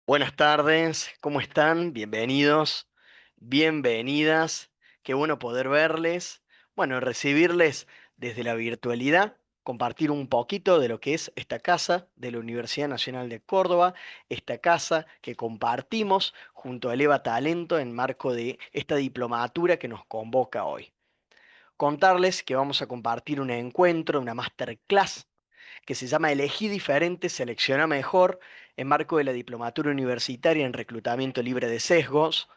Buenas tardes, ¿cómo están? Bienvenidos, bienvenidas. Qué bueno poder verles. Bueno, recibirles desde la virtualidad, compartir un poquito de lo que es esta casa de la Universidad Nacional de Córdoba, esta casa que compartimos junto a Eleva Talento en marco de esta diplomatura que nos convoca hoy. Contarles que vamos a compartir un encuentro, una masterclass que se llama Elegí diferente, selecciona mejor, en marco de la diplomatura universitaria en reclutamiento libre de sesgos,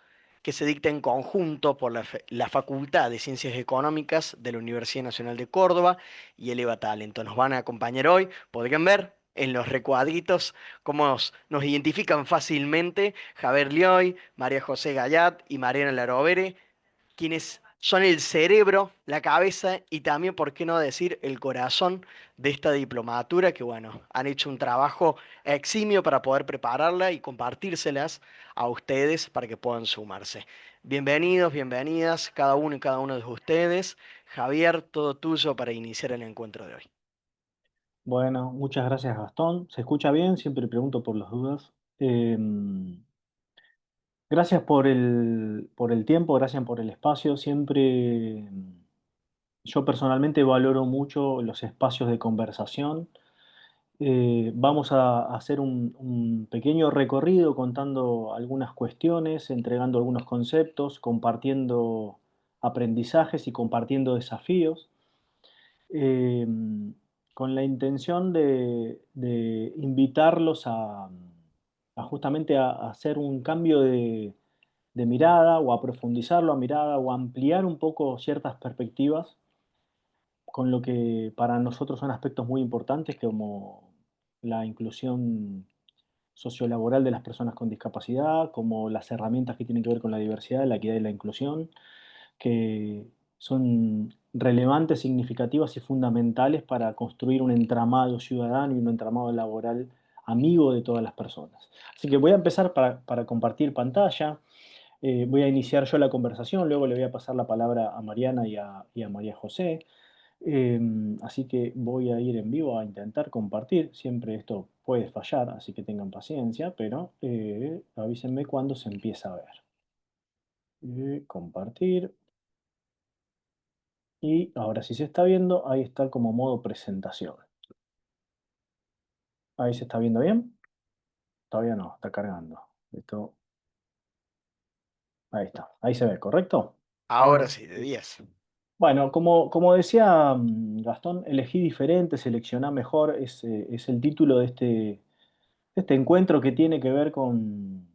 que se dicta en conjunto por la Facultad de Ciencias Económicas de la Universidad Nacional de Córdoba y Eleva Talento. Nos van a acompañar hoy, podrían ver en los recuadritos cómo nos identifican fácilmente Javier Lioy, María José Gallat y Mariana Larovere, quienes son el cerebro, la cabeza y también, por qué no decir, el corazón de esta diplomatura que, bueno, han hecho un trabajo eximio para poder prepararla y compartírselas a ustedes para que puedan sumarse. Bienvenidos, bienvenidas, cada uno y cada uno de ustedes. Javier, todo tuyo para iniciar el encuentro de hoy. Bueno, muchas gracias Gastón. ¿Se escucha bien? Siempre pregunto por las dudas. Gracias por el tiempo, gracias por el espacio. Siempre yo personalmente valoro mucho los espacios de conversación. Vamos a hacer un pequeño recorrido contando algunas cuestiones, entregando algunos conceptos, compartiendo aprendizajes y compartiendo desafíos. eh, con la intención de invitarlos a justamente a hacer un cambio de mirada o a profundizar la mirada o a ampliar un poco ciertas perspectivas con lo que para nosotros son aspectos muy importantes como la inclusión sociolaboral de las personas con discapacidad, como las herramientas que tienen que ver con la diversidad, la equidad y la inclusión, que son relevantes, significativas y fundamentales para construir un entramado ciudadano y un entramado laboral amigo de todas las personas. Así que voy a empezar para compartir pantalla. Voy a iniciar yo la conversación, luego le voy a pasar la palabra a Mariana y a María José. Así que voy a ir en vivo a intentar compartir. Siempre esto puede fallar, así que tengan paciencia, pero avísenme cuando se empieza a ver. Compartir. Y ahora sí se está viendo, ahí está como modo presentación. Ahí se está viendo bien. Todavía no, está cargando. Esto, ahí está, ahí se ve, ¿correcto? Ahora sí, de 10. Bueno, como decía Gastón, elegí diferente, seleccionar mejor es el título de este encuentro que tiene que ver con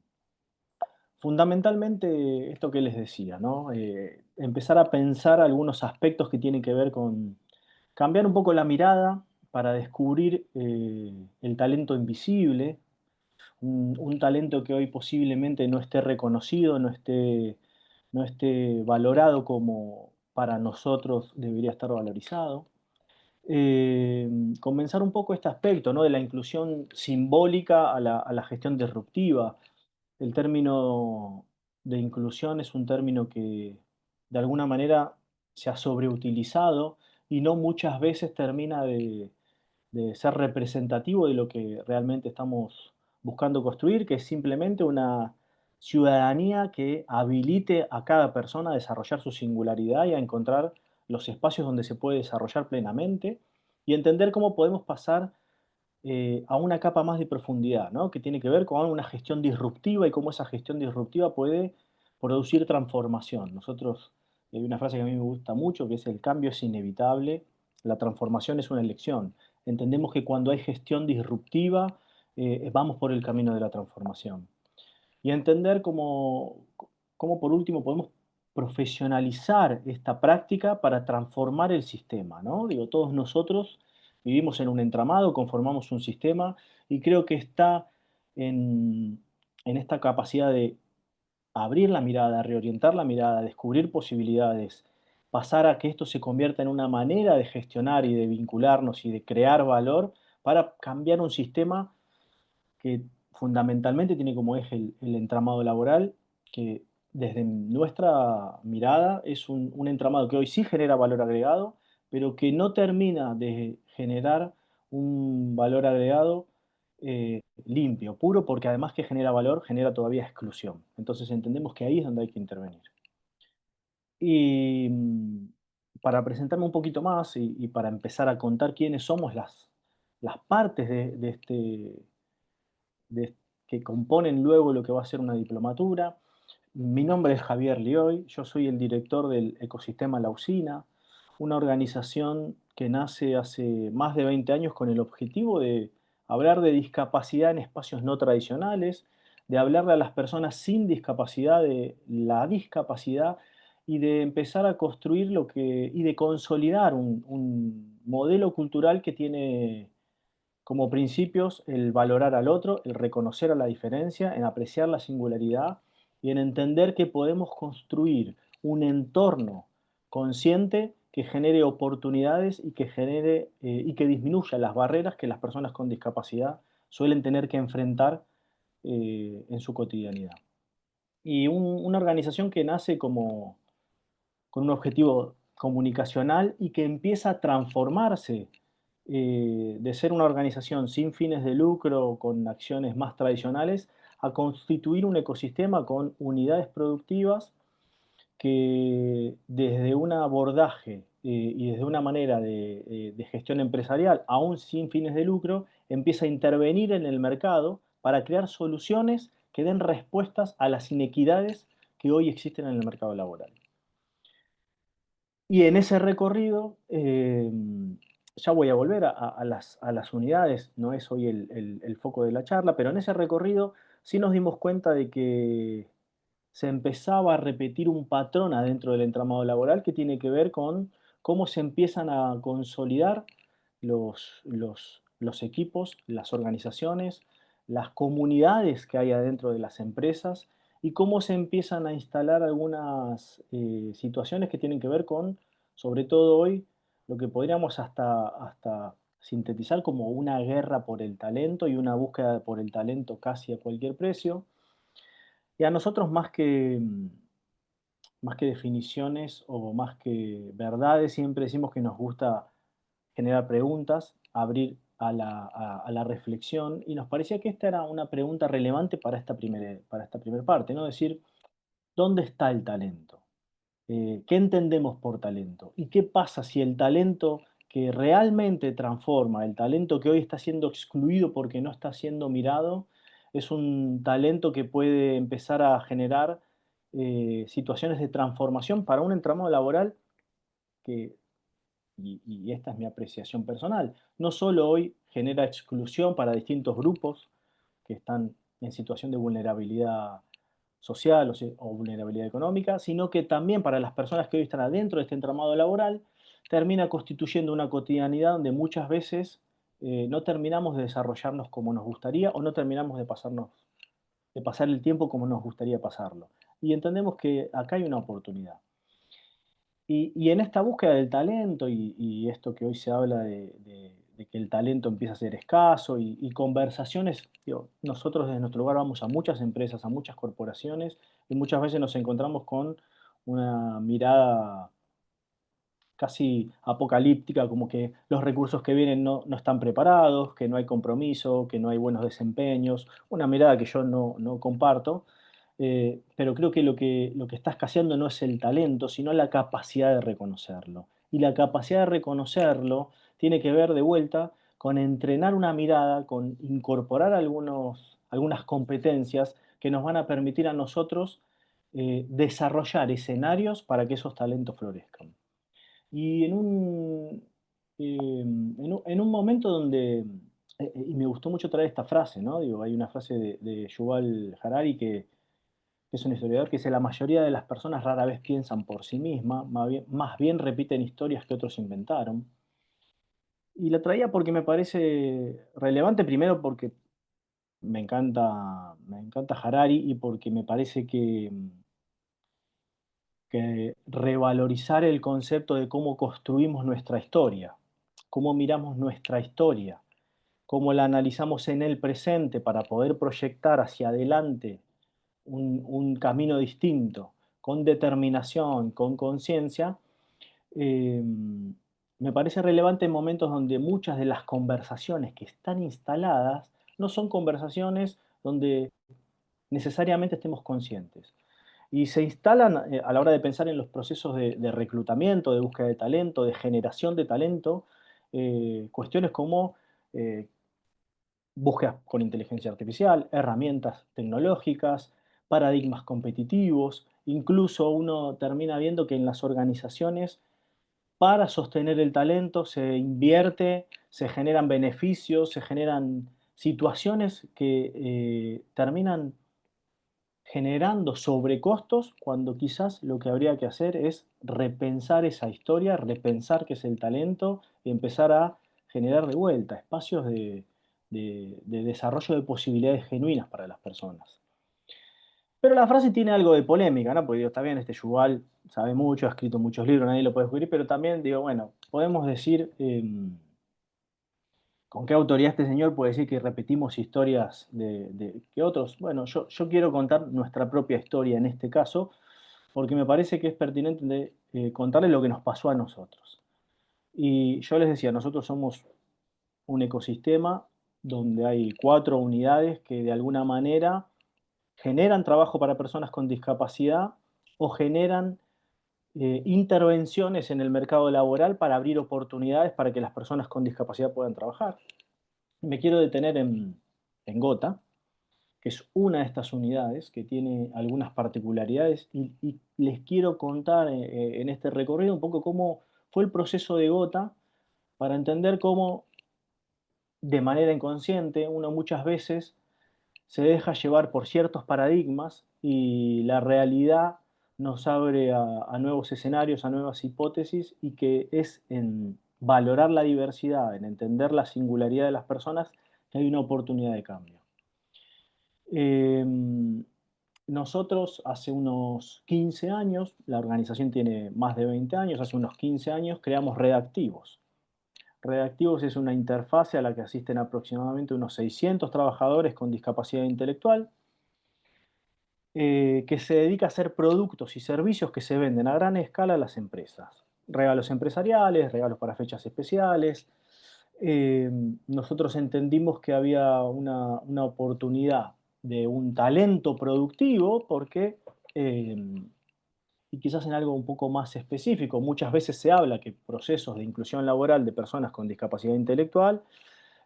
fundamentalmente esto que les decía, ¿no? Empezar a pensar algunos aspectos que tienen que ver con cambiar un poco la mirada para descubrir el talento invisible, un talento que hoy posiblemente no esté reconocido, no esté valorado como para nosotros debería estar valorizado. Comenzar un poco este aspecto, ¿no? De la inclusión simbólica a la gestión disruptiva. El término de inclusión es un término que de alguna manera se ha sobreutilizado y no muchas veces termina de ser representativo de lo que realmente estamos buscando construir, que es simplemente una ciudadanía que habilite a cada persona a desarrollar su singularidad y a encontrar los espacios donde se puede desarrollar plenamente y entender cómo podemos pasar a una capa más de profundidad, ¿no? Que tiene que ver con una gestión disruptiva y cómo esa gestión disruptiva puede producir transformación. Nosotros, hay una frase que a mí me gusta mucho, que es el cambio es inevitable, la transformación es una elección. Entendemos que cuando hay gestión disruptiva, vamos por el camino de la transformación. Y entender cómo por último podemos profesionalizar esta práctica para transformar el sistema, ¿no? Digo, todos nosotros vivimos en un entramado, conformamos un sistema y creo que está en esta capacidad de abrir la mirada, reorientar la mirada, descubrir posibilidades, pasar a que esto se convierta en una manera de gestionar y de vincularnos y de crear valor para cambiar un sistema que fundamentalmente tiene como eje el entramado laboral, que desde nuestra mirada es un entramado que hoy sí genera valor agregado, pero que no termina de generar un valor agregado limpio, puro, porque además que genera valor, genera todavía exclusión. Entonces entendemos que ahí es donde hay que intervenir. Y para presentarme un poquito más y para empezar a contar quiénes somos las partes de- que componen luego lo que va a ser una diplomatura. Mi nombre es Javier Lioy, yo soy el director del ecosistema La Usina, una organización que nace hace más de 20 años con el objetivo de hablar de discapacidad en espacios no tradicionales, de hablarle a las personas sin discapacidad de la discapacidad y de empezar a construir y de consolidar un modelo cultural que tiene como principios el valorar al otro, el reconocer a la diferencia, en apreciar la singularidad y en entender que podemos construir un entorno consciente que genere oportunidades y que y que disminuya las barreras que las personas con discapacidad suelen tener que enfrentar en su cotidianidad. Y una organización que nace con un objetivo comunicacional y que empieza a transformarse de ser una organización sin fines de lucro, con acciones más tradicionales, a constituir un ecosistema con unidades productivas que desde un abordaje y desde una manera de gestión empresarial, aún sin fines de lucro, empieza a intervenir en el mercado para crear soluciones que den respuestas a las inequidades que hoy existen en el mercado laboral. Y en ese recorrido, ya voy a volver a las unidades, no es hoy el foco de la charla, pero en ese recorrido sí nos dimos cuenta de que se empezaba a repetir un patrón adentro del entramado laboral que tiene que ver con cómo se empiezan a consolidar los equipos, las organizaciones, las comunidades que hay adentro de las empresas y cómo se empiezan a instalar algunas situaciones que tienen que ver con, sobre todo hoy, lo que podríamos hasta sintetizar como una guerra por el talento y una búsqueda por el talento casi a cualquier precio. Y a nosotros más que definiciones o más que verdades, siempre decimos que nos gusta generar preguntas, abrir a la reflexión, y nos parecía que esta era una pregunta relevante para esta primera parte, ¿no? Decir, ¿dónde está el talento? ¿Qué entendemos por talento? ¿Y qué pasa si el talento que realmente transforma, el talento que hoy está siendo excluido porque no está siendo mirado, es un talento que puede empezar a generar situaciones de transformación para un entramado laboral que, y esta es mi apreciación personal, no solo hoy genera exclusión para distintos grupos que están en situación de vulnerabilidad social o vulnerabilidad económica, sino que también para las personas que hoy están adentro de este entramado laboral, termina constituyendo una cotidianidad donde muchas veces no terminamos de desarrollarnos como nos gustaría o no terminamos de pasar el tiempo como nos gustaría pasarlo. Y entendemos que acá hay una oportunidad. Y en esta búsqueda del talento y esto que hoy se habla de que el talento empieza a ser escaso y conversaciones, digo, nosotros desde nuestro lugar vamos a muchas empresas, a muchas corporaciones y muchas veces nos encontramos con una mirada casi apocalíptica, como que los recursos que vienen no están preparados, que no hay compromiso, que no hay buenos desempeños, una mirada que yo no comparto, pero creo que lo que está escaseando no es el talento, sino la capacidad de reconocerlo. Y la capacidad de reconocerlo tiene que ver de vuelta con entrenar una mirada, con incorporar algunas competencias que nos van a permitir a nosotros desarrollar escenarios para que esos talentos florezcan. Y en un momento donde, y me gustó mucho traer esta frase, ¿no? Digo, hay una frase de Yuval Harari que es un historiador que dice, la mayoría de las personas rara vez piensan por sí misma, más bien repiten historias que otros inventaron. Y la traía porque me parece relevante, primero porque me encanta Harari y porque me parece que revalorizar el concepto de cómo construimos nuestra historia, cómo miramos nuestra historia, cómo la analizamos en el presente para poder proyectar hacia adelante un camino distinto, con determinación, con conciencia, eh, me parece relevante en momentos donde muchas de las conversaciones que están instaladas no son conversaciones donde necesariamente estemos conscientes. Y se instalan a la hora de pensar en los procesos de reclutamiento, de búsqueda de talento, de generación de talento, cuestiones como eh, búsquedas con inteligencia artificial, herramientas tecnológicas, paradigmas competitivos. Incluso uno termina viendo que en las organizaciones, para sostener el talento, se invierte, se generan beneficios, se generan situaciones que terminan generando sobrecostos cuando quizás lo que habría que hacer es repensar esa historia, repensar qué es el talento y empezar a generar de vuelta espacios de desarrollo de posibilidades genuinas para las personas. Pero la frase tiene algo de polémica, ¿no? Porque digo, está bien, este Yuval sabe mucho, ha escrito muchos libros, nadie lo puede descubrir, pero también digo, bueno, podemos decir, ¿con qué autoridad este señor puede decir que repetimos historias de que otros? Bueno, yo quiero contar nuestra propia historia en este caso, porque me parece que es pertinente contarles lo que nos pasó a nosotros. Y yo les decía, nosotros somos un ecosistema donde hay 4 unidades que de alguna manera generan trabajo para personas con discapacidad o generan intervenciones en el mercado laboral para abrir oportunidades para que las personas con discapacidad puedan trabajar. Me quiero detener en Gota, que es una de estas unidades que tiene algunas particularidades y les quiero contar en este recorrido un poco cómo fue el proceso de Gota para entender cómo de manera inconsciente uno muchas veces se deja llevar por ciertos paradigmas y la realidad nos abre a nuevos escenarios, a nuevas hipótesis y que es en valorar la diversidad, en entender la singularidad de las personas, que hay una oportunidad de cambio. Em, Nosotros hace unos 15 años, la organización tiene más de 20 años, hace unos 15 años creamos Redactivos. Redactivos es una interfase a la que asisten aproximadamente unos 600 trabajadores con discapacidad intelectual, que se dedica a hacer productos y servicios que se venden a gran escala a las empresas. Regalos empresariales, regalos para fechas especiales. Eh, Nosotros entendimos que había una oportunidad de un talento productivo porque, y quizás en algo un poco más específico, muchas veces se habla que procesos de inclusión laboral de personas con discapacidad intelectual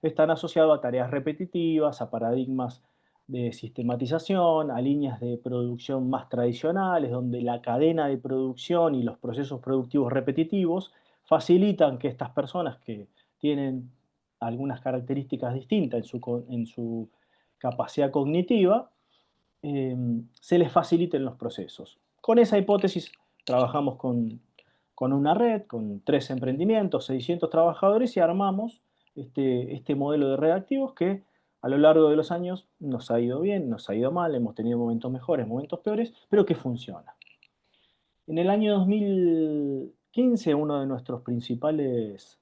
están asociados a tareas repetitivas, a paradigmas de sistematización, a líneas de producción más tradicionales, donde la cadena de producción y los procesos productivos repetitivos facilitan que estas personas que tienen algunas características distintas en su capacidad cognitiva, se les faciliten los procesos. Con esa hipótesis trabajamos con una red, con 3 emprendimientos, 600 trabajadores y armamos este modelo de redactivos que a lo largo de los años nos ha ido bien, nos ha ido mal, hemos tenido momentos mejores, momentos peores, pero que funciona. En el año 2015, uno de nuestros principales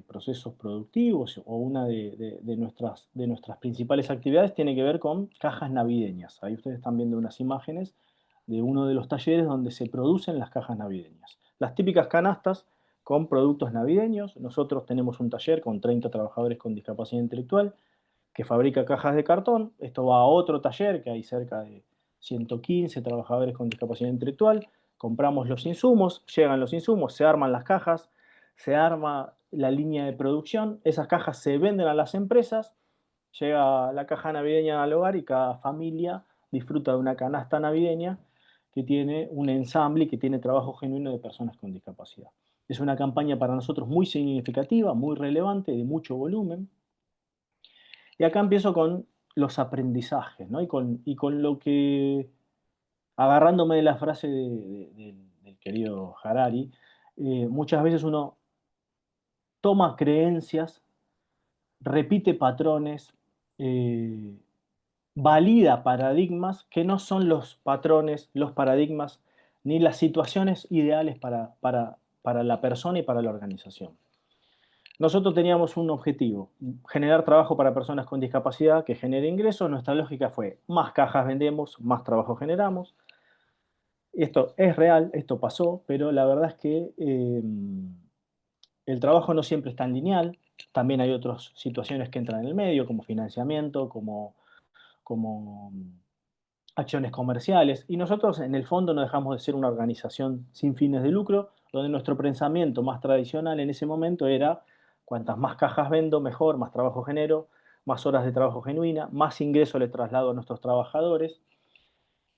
procesos productivos o una de nuestras principales actividades tiene que ver con cajas navideñas. Ahí ustedes están viendo unas imágenes de uno de los talleres donde se producen las cajas navideñas. Las típicas canastas con productos navideños. Nosotros tenemos un taller con 30 trabajadores con discapacidad intelectual que fabrica cajas de cartón. Esto va a otro taller que hay cerca de 115 trabajadores con discapacidad intelectual. Compramos los insumos, llegan los insumos, se arman las cajas, se arma la línea de producción, esas cajas se venden a las empresas, llega la caja navideña al hogar y cada familia disfruta de una canasta navideña que tiene un ensamble y que tiene trabajo genuino de personas con discapacidad. Es una campaña para nosotros muy significativa, muy relevante, de mucho volumen, y acá empiezo con los aprendizajes, ¿no? Y con lo que, agarrándome de la frase del querido Harari, muchas veces uno toma creencias, repite patrones, eh, valida paradigmas que no son los patrones, los paradigmas, ni las situaciones ideales para la persona y para la organización. Nosotros teníamos un objetivo, generar trabajo para personas con discapacidad que genere ingresos. Nuestra lógica fue, más cajas vendemos, más trabajo generamos. Esto es real, esto pasó, pero la verdad es que El trabajo no siempre es tan lineal, también hay otras situaciones que entran en el medio, como financiamiento, como acciones comerciales, y nosotros en el fondo no dejamos de ser una organización sin fines de lucro, donde nuestro pensamiento más tradicional en ese momento era: cuantas más cajas vendo, mejor, más trabajo genero, más horas de trabajo genuina, más ingreso le traslado a nuestros trabajadores,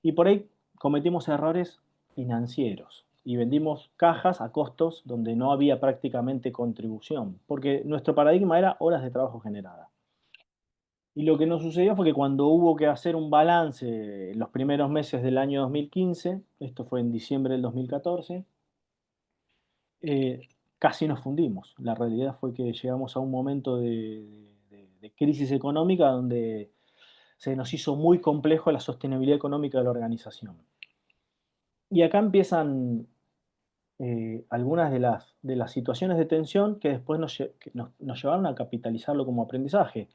y por ahí cometimos errores financieros y vendimos cajas a costos donde no había prácticamente contribución, porque nuestro paradigma era horas de trabajo generadas. Y lo que nos sucedió fue que cuando hubo que hacer un balance en los primeros meses del año 2015, esto fue en diciembre del 2014, casi nos fundimos. La realidad fue que llegamos a un momento de crisis económica donde se nos hizo muy complejo la sostenibilidad económica de la organización. Y acá empiezan algunas de las situaciones de tensión que después nos llevaron a capitalizarlo como aprendizaje.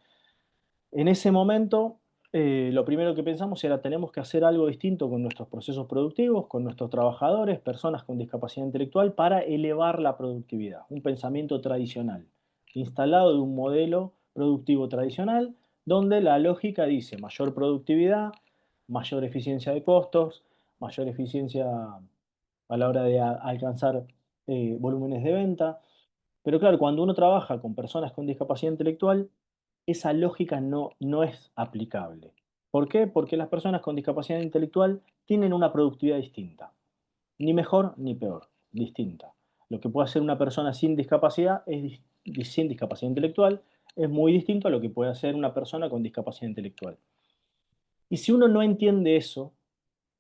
En ese momento, lo primero que pensamos era: tenemos que hacer algo distinto con nuestros procesos productivos, con nuestros trabajadores, personas con discapacidad intelectual, para elevar la productividad. Un pensamiento tradicional, instalado de un modelo productivo tradicional, donde la lógica dice mayor productividad, mayor eficiencia de costos, mayor eficiencia a la hora de alcanzar volúmenes de venta. Pero claro, cuando uno trabaja con personas con discapacidad intelectual, esa lógica no es aplicable. ¿Por qué? Porque las personas con discapacidad intelectual tienen una productividad distinta, ni mejor ni peor, distinta. Lo que puede hacer una persona sin discapacidad, sin discapacidad intelectual, es muy distinto a lo que puede hacer una persona con discapacidad intelectual. Y si uno no entiende eso,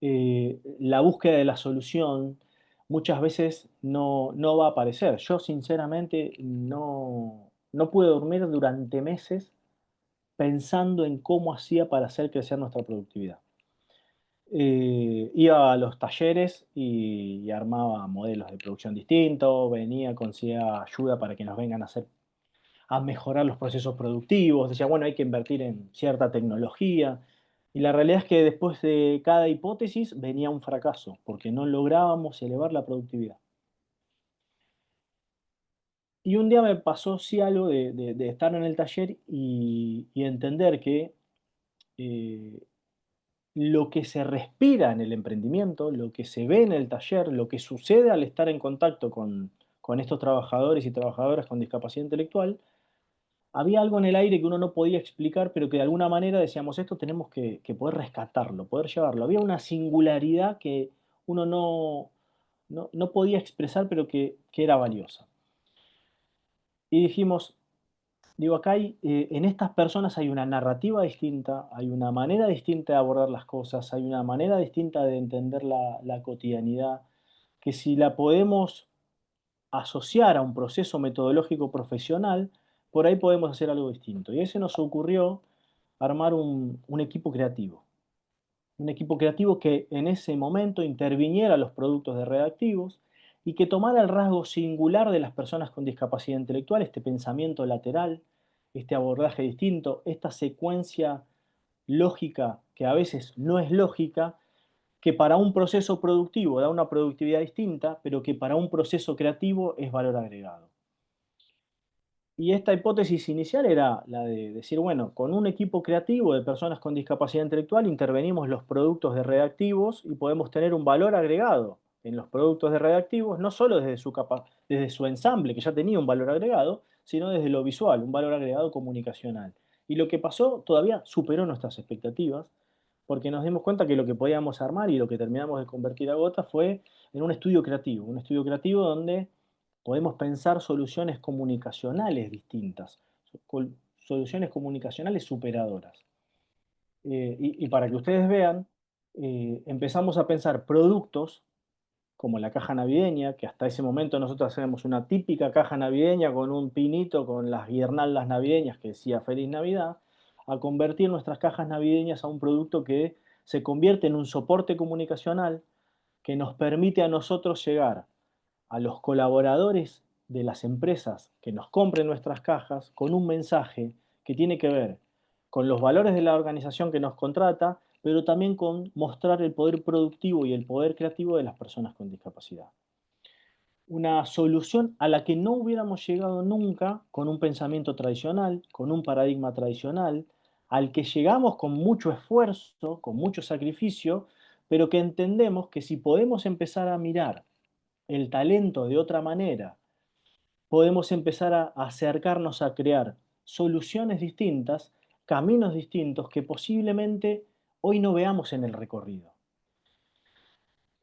la búsqueda de la solución muchas veces no va a aparecer. Yo sinceramente no pude dormir durante meses pensando en cómo hacía para hacer crecer nuestra productividad. Iba a los talleres y armaba modelos de producción distintos, venía, conseguía ayuda para que nos vengan a mejorar los procesos productivos, decía, bueno, hay que invertir en cierta tecnología. Y la realidad es que después de cada hipótesis venía un fracaso, porque no lográbamos elevar la productividad. Y un día me pasó sí algo de estar en el taller y entender que eh, lo que se respira en el emprendimiento, lo que se ve en el taller, lo que sucede al estar en contacto con estos trabajadores y trabajadoras con discapacidad intelectual, había algo en el aire que uno no podía explicar, pero que de alguna manera decíamos: esto tenemos que poder rescatarlo, poder llevarlo. Había una singularidad que uno no podía expresar, pero que era valiosa. Y dijimos, digo, acá hay, en estas personas hay una narrativa distinta, hay una manera distinta de abordar las cosas, hay una manera distinta de entender la cotidianidad, que si la podemos asociar a un proceso metodológico profesional, por ahí podemos hacer algo distinto. Y ahí se nos ocurrió armar un equipo creativo. Un equipo creativo que en ese momento interviniera los productos de Redactivos y que tomara el rasgo singular de las personas con discapacidad intelectual, este pensamiento lateral, este abordaje distinto, esta secuencia lógica que a veces no es lógica, que para un proceso productivo da una productividad distinta, pero que para un proceso creativo es valor agregado. Y esta hipótesis inicial era la de decir, bueno, con un equipo creativo de personas con discapacidad intelectual intervenimos los productos de Redactivos y podemos tener un valor agregado en los productos de Redactivos, no solo desde su ensamble, que ya tenía un valor agregado, sino desde lo visual, un valor agregado comunicacional. Y lo que pasó todavía superó nuestras expectativas, porque nos dimos cuenta que lo que podíamos armar y lo que terminamos de convertir a Gota fue en un estudio creativo donde podemos pensar soluciones comunicacionales distintas, soluciones comunicacionales superadoras. Y para que ustedes vean, empezamos a pensar productos como la caja navideña, que hasta ese momento nosotros hacemos una típica caja navideña con un pinito, con las guirnaldas navideñas que decía Feliz Navidad, a convertir nuestras cajas navideñas a un producto que se convierte en un soporte comunicacional que nos permite a nosotros llegar a los colaboradores de las empresas que nos compren nuestras cajas con un mensaje que tiene que ver con los valores de la organización que nos contrata, pero también con mostrar el poder productivo y el poder creativo de las personas con discapacidad. una solución a la que no hubiéramos llegado nunca con un pensamiento tradicional, con un paradigma tradicional, al que llegamos con mucho esfuerzo, con mucho sacrificio, pero que entendemos que si podemos empezar a mirar el talento de otra manera, podemos empezar a acercarnos a crear soluciones distintas, caminos distintos que posiblemente hoy no veamos en el recorrido.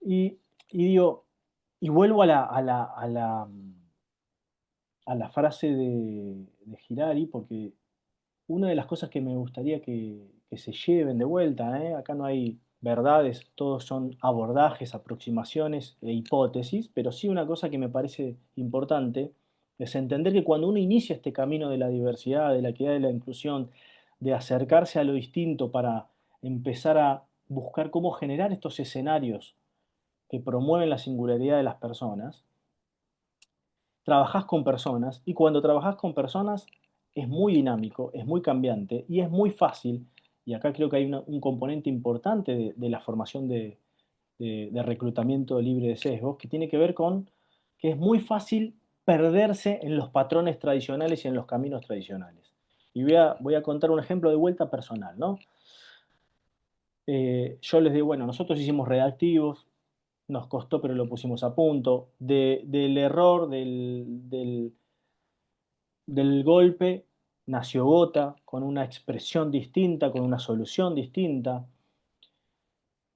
Y, y digo, y vuelvo a la frase de Hirari, porque una de las cosas que me gustaría que se lleven de vuelta, ¿eh? Acá no hay verdades, todos son abordajes, aproximaciones e hipótesis, pero sí una cosa que me parece importante es entender que cuando uno inicia este camino de la diversidad, de la equidad, de la inclusión, de acercarse a lo distinto para empezar a buscar cómo generar estos escenarios que promueven la singularidad de las personas, trabajás con personas y cuando trabajás con personas es muy dinámico, es muy cambiante y es muy fácil, y acá creo que hay un componente importante de la formación de reclutamiento libre de sesgos, que tiene que ver con que es muy fácil perderse en los patrones tradicionales y en los caminos tradicionales. Y voy a contar un ejemplo de vuelta personal, ¿no? Yo les digo, bueno, nosotros hicimos redactivos, nos costó, pero lo pusimos a punto. Del error, del golpe, nació Gota, con una expresión distinta, con una solución distinta.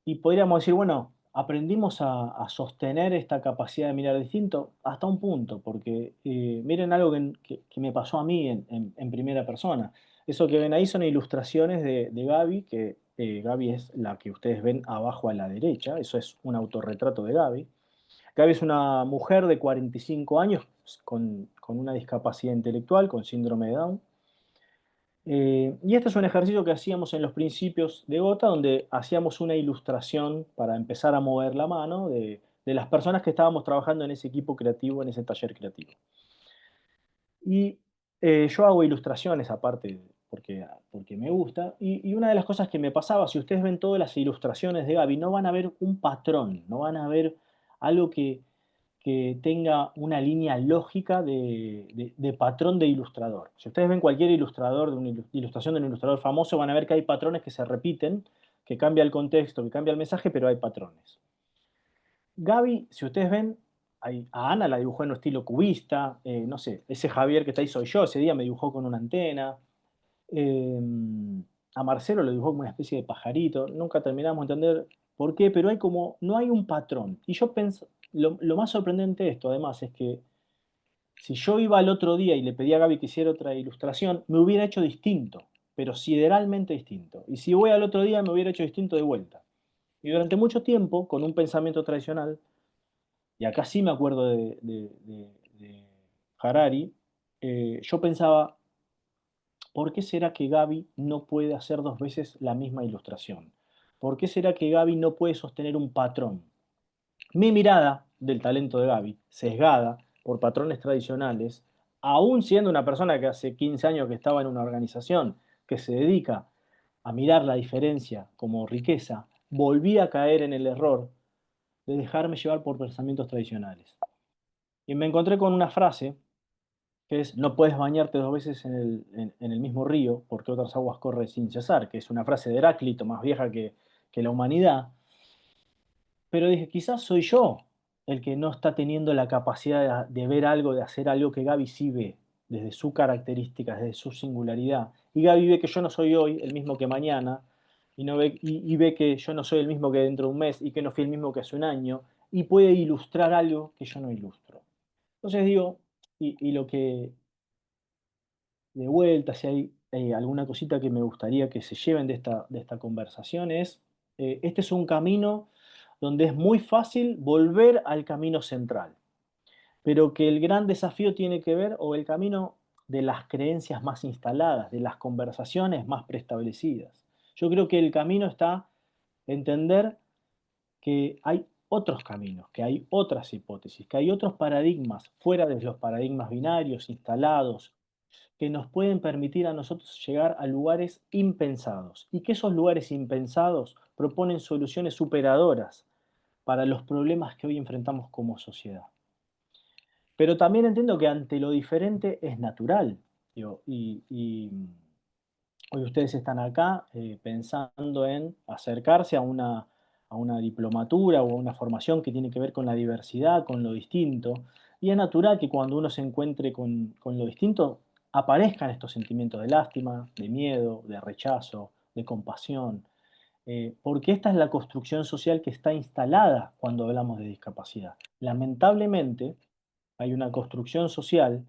Y podríamos decir, bueno, aprendimos a sostener esta capacidad de mirar distinto hasta un punto, porque miren algo que me pasó a mí en primera persona. Eso que ven ahí son ilustraciones de Gaby, que Gaby es la que ustedes ven abajo a la derecha, eso es un autorretrato de Gaby. Gaby es una mujer de 45 años con una discapacidad intelectual, con síndrome de Down. Y este es un ejercicio que hacíamos en los principios de Gota, donde hacíamos una ilustración para empezar a mover la mano de las personas que estábamos trabajando en ese equipo creativo, en ese taller creativo. Y yo hago ilustraciones aparte porque me gusta. Y una de las cosas que me pasaba, si ustedes ven todas las ilustraciones de Gaby, no van a ver un patrón, no van a ver algo que tenga una línea lógica de patrón de ilustrador. Si ustedes ven cualquier ilustrador, de una ilustración de un ilustrador famoso, van a ver que hay patrones que se repiten, que cambia el contexto, que cambia el mensaje, pero hay patrones. Gaby, si ustedes ven, a Ana la dibujó en un estilo cubista, no sé, ese Javier que está ahí soy yo, ese día me dibujó con una antena, eh, a Marcelo lo dibujó como una especie de pajarito, nunca terminamos de entender por qué, pero hay como, no hay un patrón. Y yo pienso, lo más sorprendente de esto además es que si yo iba al otro día y le pedía a Gaby que hiciera otra ilustración, me hubiera hecho distinto, pero sideralmente distinto. Y si voy al otro día, me hubiera hecho distinto de vuelta. Y durante mucho tiempo, con un pensamiento tradicional, y acá sí me acuerdo de Harari, yo pensaba, ¿por qué será que Gaby no puede hacer dos veces la misma ilustración? ¿Por qué será que Gaby no puede sostener un patrón? Mi mirada del talento de Gaby, sesgada por patrones tradicionales, aún siendo una persona que hace 15 años que estaba en una organización que se dedica a mirar la diferencia como riqueza, volví a caer en el error de dejarme llevar por pensamientos tradicionales. Y me encontré con una frase que es, no puedes bañarte dos veces en el mismo río porque otras aguas corren sin cesar, que es una frase de Heráclito más vieja que la humanidad. Pero dije, quizás soy yo el que no está teniendo la capacidad de ver algo, de hacer algo que Gaby sí ve, desde su característica, desde su singularidad. Y Gaby ve que yo no soy hoy el mismo que mañana, y, no ve, y ve que yo no soy el mismo que dentro de un mes, y que no fui el mismo que hace un año, y puede ilustrar algo que yo no ilustro. Entonces digo, y lo que de vuelta, si hay alguna cosita que me gustaría que se lleven de esta conversación es, este es un camino donde es muy fácil volver al camino central, pero que el gran desafío tiene que ver, o el camino de las creencias más instaladas, de las conversaciones más preestablecidas. Yo creo que el camino está entender que hay otros caminos, que hay otras hipótesis, que hay otros paradigmas fuera de los paradigmas binarios instalados que nos pueden permitir a nosotros llegar a lugares impensados y que esos lugares impensados proponen soluciones superadoras para los problemas que hoy enfrentamos como sociedad. Pero también entiendo que ante lo diferente es natural. Digo, y hoy ustedes están acá pensando en acercarse a una diplomatura o a una formación que tiene que ver con la diversidad, con lo distinto. Y es natural que cuando uno se encuentre con lo distinto aparezcan estos sentimientos de lástima, de miedo, de rechazo, de compasión, porque esta es la construcción social que está instalada cuando hablamos de discapacidad. Lamentablemente, hay una construcción social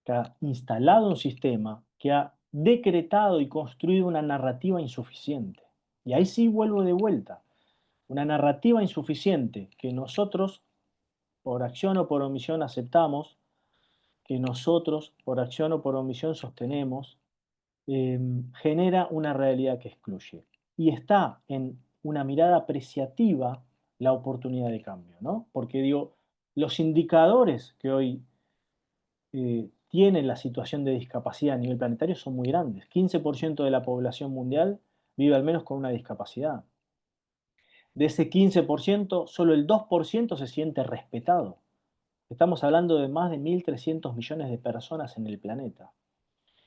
que ha instalado un sistema que ha decretado y construido una narrativa insuficiente. Y ahí sí vuelvo de vuelta. Una narrativa insuficiente que nosotros, por acción o por omisión, aceptamos, que nosotros, por acción o por omisión, sostenemos, genera una realidad que excluye. Y está en una mirada apreciativa la oportunidad de cambio, ¿no? Porque digo, los indicadores que hoy tienen la situación de discapacidad a nivel planetario son muy grandes. 15% de la población mundial vive al menos con una discapacidad. De ese 15%, solo el 2% se siente respetado. Estamos hablando de más de 1.300 millones de personas en el planeta.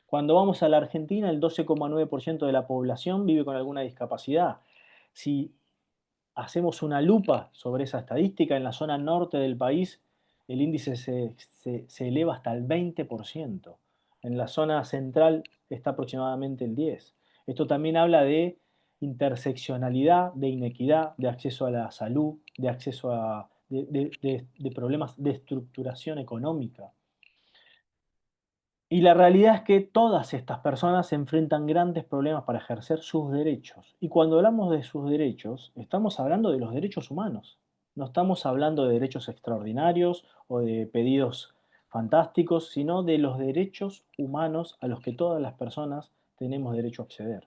Cuando vamos a la Argentina, el 12,9% de la población vive con alguna discapacidad. Si hacemos una lupa sobre esa estadística, en la zona norte del país el índice se eleva hasta el 20%. En la zona central está aproximadamente el 10%. Esto también habla de interseccionalidad, de inequidad, de acceso a la salud, de acceso a de problemas de estructuración económica. Y la realidad es que todas estas personas enfrentan grandes problemas para ejercer sus derechos. Y cuando hablamos de sus derechos, estamos hablando de los derechos humanos. No estamos hablando de derechos extraordinarios o de pedidos fantásticos, sino de los derechos humanos a los que todas las personas tenemos derecho a acceder.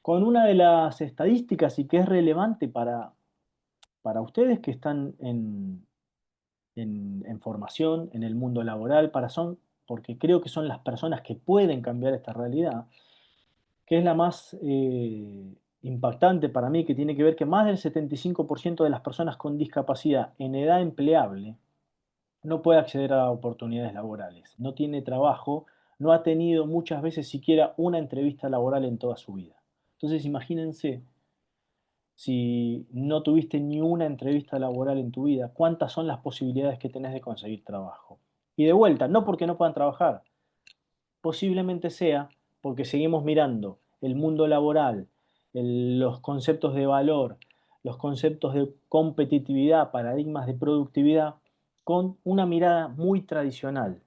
Con una de las estadísticas y que es relevante para ustedes que están en formación, en el mundo laboral, porque creo que son las personas que pueden cambiar esta realidad, que es la más impactante para mí, que tiene que ver que más del 75% de las personas con discapacidad en edad empleable no puede acceder a oportunidades laborales, no tiene trabajo, no ha tenido muchas veces siquiera una entrevista laboral en toda su vida. Entonces imagínense si no tuviste ni una entrevista laboral en tu vida, ¿cuántas son las posibilidades que tenés de conseguir trabajo? Y de vuelta, no porque no puedan trabajar, posiblemente sea porque seguimos mirando el mundo laboral, los conceptos de valor, los conceptos de competitividad, paradigmas de productividad, con una mirada muy tradicional,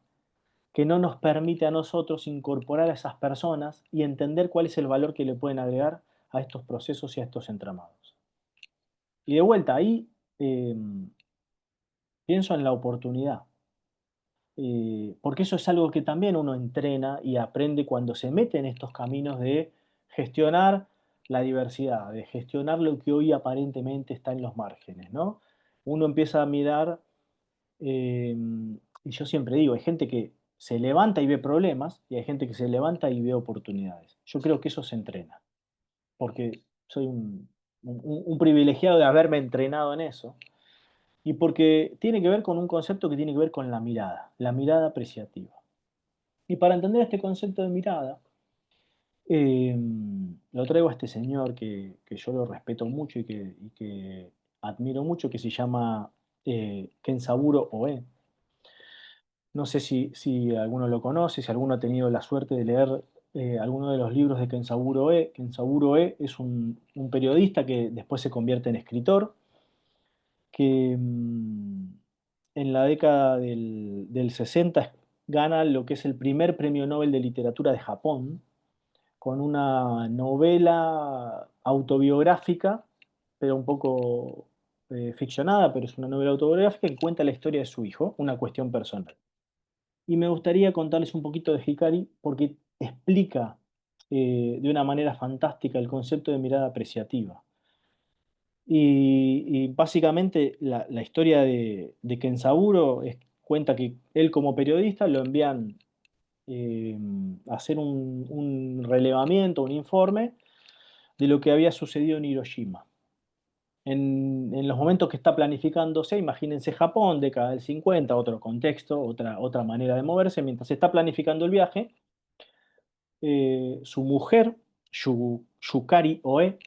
que no nos permite a nosotros incorporar a esas personas y entender cuál es el valor que le pueden agregar a estos procesos y a estos entramados. Y de vuelta, ahí eh, pienso en la oportunidad, porque eso es algo que también uno entrena y aprende cuando se mete en estos caminos de gestionar la diversidad, de gestionar lo que hoy aparentemente está en los márgenes, ¿no? Uno empieza a mirar, eh, y yo siempre digo, hay gente que se levanta y ve problemas, y hay gente que se levanta y ve oportunidades. Yo creo que eso se entrena, porque soy un privilegiado de haberme entrenado en eso. Y porque tiene que ver con un concepto que tiene que ver con la mirada apreciativa. Y para entender este concepto de mirada, lo traigo a este señor que yo lo respeto mucho y que admiro mucho, que se llama Kenzaburo Oe. No sé si alguno lo conoce, si alguno ha tenido la suerte de leer alguno de los libros de Kenzaburo Oe. Kenzaburo Oe es un periodista que después se convierte en escritor, que en la década del 60 gana lo que es el primer premio Nobel de literatura de Japón, con una novela autobiográfica, pero un poco ficcionada, pero es una novela autobiográfica que cuenta la historia de su hijo, una cuestión personal. Y me gustaría contarles un poquito de Hikari porque explica de una manera fantástica el concepto de mirada apreciativa. Y básicamente la historia de Kenzaburo cuenta que él como periodista lo envían eh, a hacer un relevamiento, un informe de lo que había sucedido en Hiroshima. En los momentos que está planificándose, imagínense Japón, década del 50, otro contexto, otra manera de moverse, mientras se está planificando el viaje, su mujer, Yukari Oe,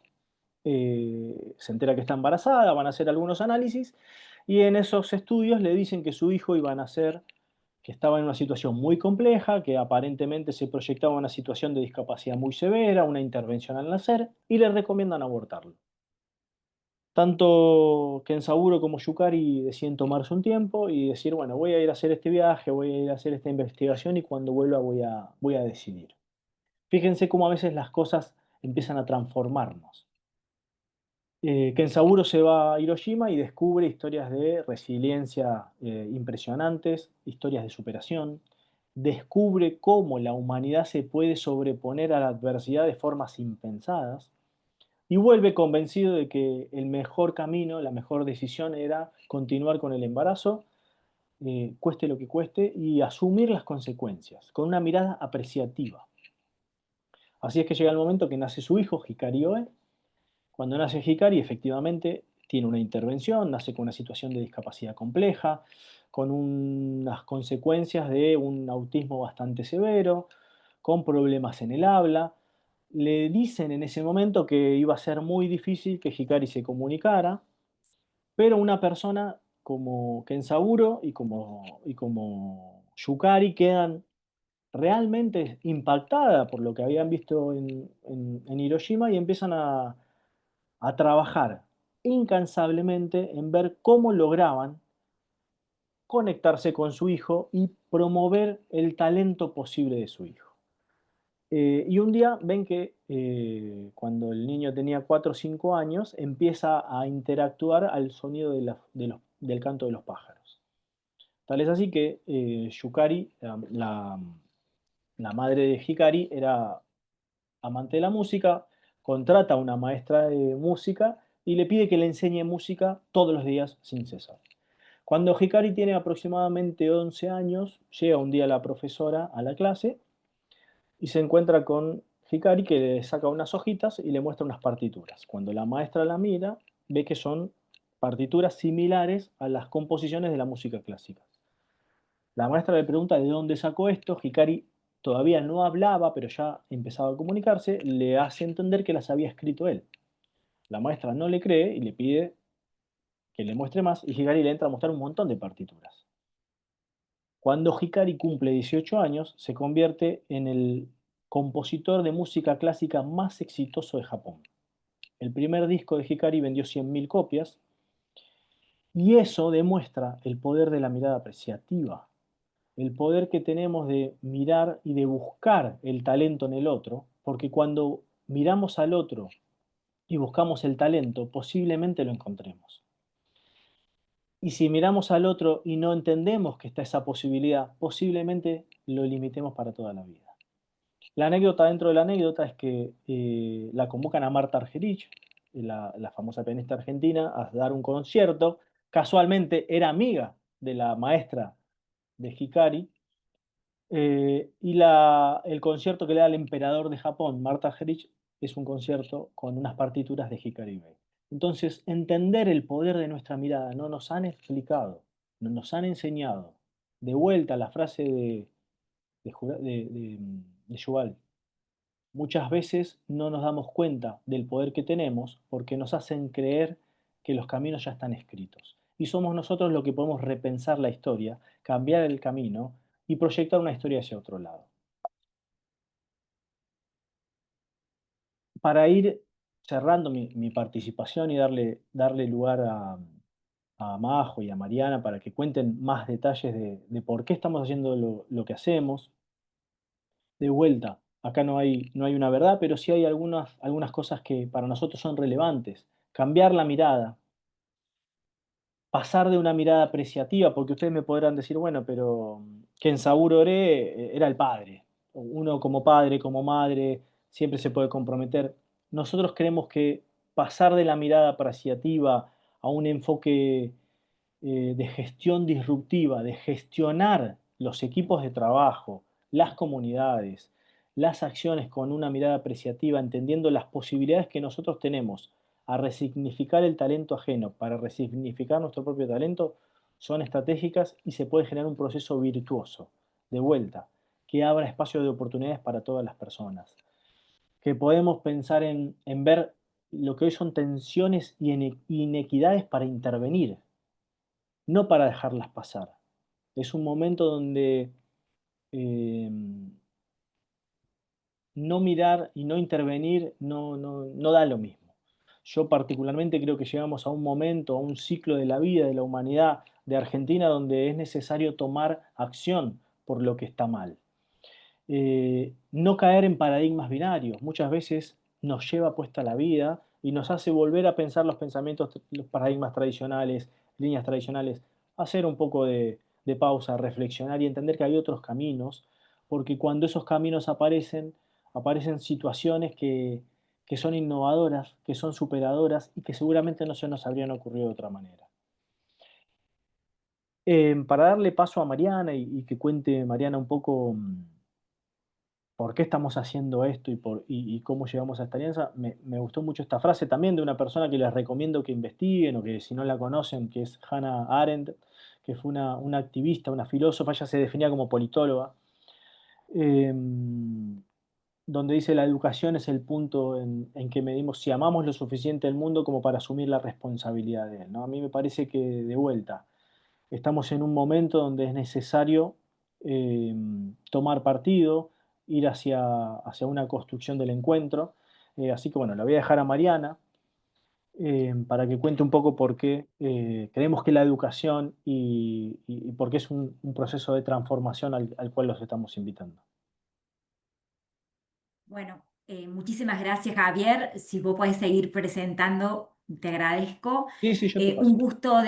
se entera que está embarazada, van a hacer algunos análisis, y en esos estudios le dicen que su hijo iba a nacer, que estaba en una situación muy compleja, que aparentemente se proyectaba una situación de discapacidad muy severa, una intervención al nacer, y le recomiendan abortarlo. Tanto Kensaburo como Yukari deciden tomarse un tiempo y decir, bueno, voy a ir a hacer este viaje, voy a ir a hacer esta investigación y cuando vuelva voy a decidir. Fíjense cómo a veces las cosas empiezan a transformarnos. Kensaburo se va a Hiroshima y descubre historias de resiliencia impresionantes, historias de superación. Descubre cómo la humanidad se puede sobreponer a la adversidad de formas impensadas y vuelve convencido de que el mejor camino, la mejor decisión era continuar con el embarazo, cueste lo que cueste, y asumir las consecuencias, con una mirada apreciativa. Así es que llega el momento que nace su hijo, Hikari Oe. Cuando nace Hikari, efectivamente, tiene una intervención, nace con una situación de discapacidad compleja, con unas consecuencias de un autismo bastante severo, con problemas en el habla. Le dicen en ese momento que iba a ser muy difícil que Hikari se comunicara, pero una persona como Kensaburo y como Yukari quedan realmente impactadas por lo que habían visto en Hiroshima y empiezan a trabajar incansablemente en ver cómo lograban conectarse con su hijo y promover el talento posible de su hijo. Y un día ven que cuando el niño tenía 4 o 5 años, empieza a interactuar al sonido del canto de los pájaros. Tal es así que Yukari, la madre de Hikari, era amante de la música, contrata a una maestra de música y le pide que le enseñe música todos los días sin cesar. Cuando Hikari tiene aproximadamente 11 años, llega un día la profesora a la clase y se encuentra con Hikari, que le saca unas hojitas y le muestra unas partituras. Cuando la maestra la mira, ve que son partituras similares a las composiciones de la música clásica. La maestra le pregunta de dónde sacó esto. Hikari todavía no hablaba, pero ya empezaba a comunicarse. Le hace entender que las había escrito él. La maestra no le cree y le pide que le muestre más, y Hikari le entra a mostrar un montón de partituras. Cuando Hikari cumple 18 años, se convierte en el compositor de música clásica más exitoso de Japón. El primer disco de Hikari vendió 100.000 copias, y eso demuestra el poder de la mirada apreciativa, el poder que tenemos de mirar y de buscar el talento en el otro, porque cuando miramos al otro y buscamos el talento, posiblemente lo encontremos. Y si miramos al otro y no entendemos que está esa posibilidad, posiblemente lo limitemos para toda la vida. La anécdota dentro de la anécdota es que la convocan a Marta Argerich, la famosa pianista argentina, a dar un concierto. Casualmente era amiga de la maestra de Hikari. El concierto que le da el emperador de Japón, Marta Argerich, es un concierto con unas partituras de Hikari Bei. Entonces, entender el poder de nuestra mirada, no nos han explicado, no nos han enseñado. De vuelta a la frase de Yuval, muchas veces no nos damos cuenta del poder que tenemos porque nos hacen creer que los caminos ya están escritos. Y somos nosotros los que podemos repensar la historia, cambiar el camino y proyectar una historia hacia otro lado. Para ir cerrando mi participación y darle lugar a Majo y a Mariana para que cuenten más detalles de por qué estamos haciendo lo que hacemos. De vuelta, acá no hay una verdad, pero sí hay algunas cosas que para nosotros son relevantes. Cambiar la mirada, pasar de una mirada apreciativa, porque ustedes me podrán decir, bueno, pero Kensaburo Ore era el padre. Uno como padre, como madre, siempre se puede comprometer. Nosotros creemos que pasar de la mirada apreciativa a un enfoque de gestión disruptiva, de gestionar los equipos de trabajo, las comunidades, las acciones con una mirada apreciativa, entendiendo las posibilidades que nosotros tenemos a resignificar el talento ajeno para resignificar nuestro propio talento son estratégicas y se puede generar un proceso virtuoso, de vuelta, que abra espacio de oportunidades para todas las personas. Que podemos pensar en ver lo que hoy son tensiones y inequidades para intervenir, no para dejarlas pasar. Es un momento donde no mirar y no intervenir no da lo mismo. Yo particularmente creo que llegamos a un momento, a un ciclo de la vida, de la humanidad, de Argentina, donde es necesario tomar acción por lo que está mal. No caer en paradigmas binarios. Muchas veces nos lleva puesta la vida y nos hace volver a pensar los pensamientos, los paradigmas tradicionales, líneas tradicionales, hacer un poco de pausa, reflexionar y entender que hay otros caminos, porque cuando esos caminos aparecen, aparecen situaciones que son innovadoras, que son superadoras y que seguramente no se nos habrían ocurrido de otra manera. Para darle paso a Mariana y que cuente Mariana un poco por qué estamos haciendo esto y cómo llegamos a esta alianza, me gustó mucho esta frase también de una persona que les recomiendo que investiguen o que si no la conocen, que es Hannah Arendt, que fue una activista, una filósofa, ella se definía como politóloga, em, donde dice la educación es el punto en que medimos si amamos lo suficiente el mundo como para asumir la responsabilidad de él, ¿no? A mí me parece que de vuelta, estamos en un momento donde es necesario tomar partido, ir hacia una construcción del encuentro. Así que bueno, la voy a dejar a Mariana para que cuente un poco por qué creemos que la educación y por qué es un proceso de transformación al cual los estamos invitando. Bueno, muchísimas gracias, Javier. Si vos podés seguir presentando, te agradezco. Sí, sí, yo te Un paso. gusto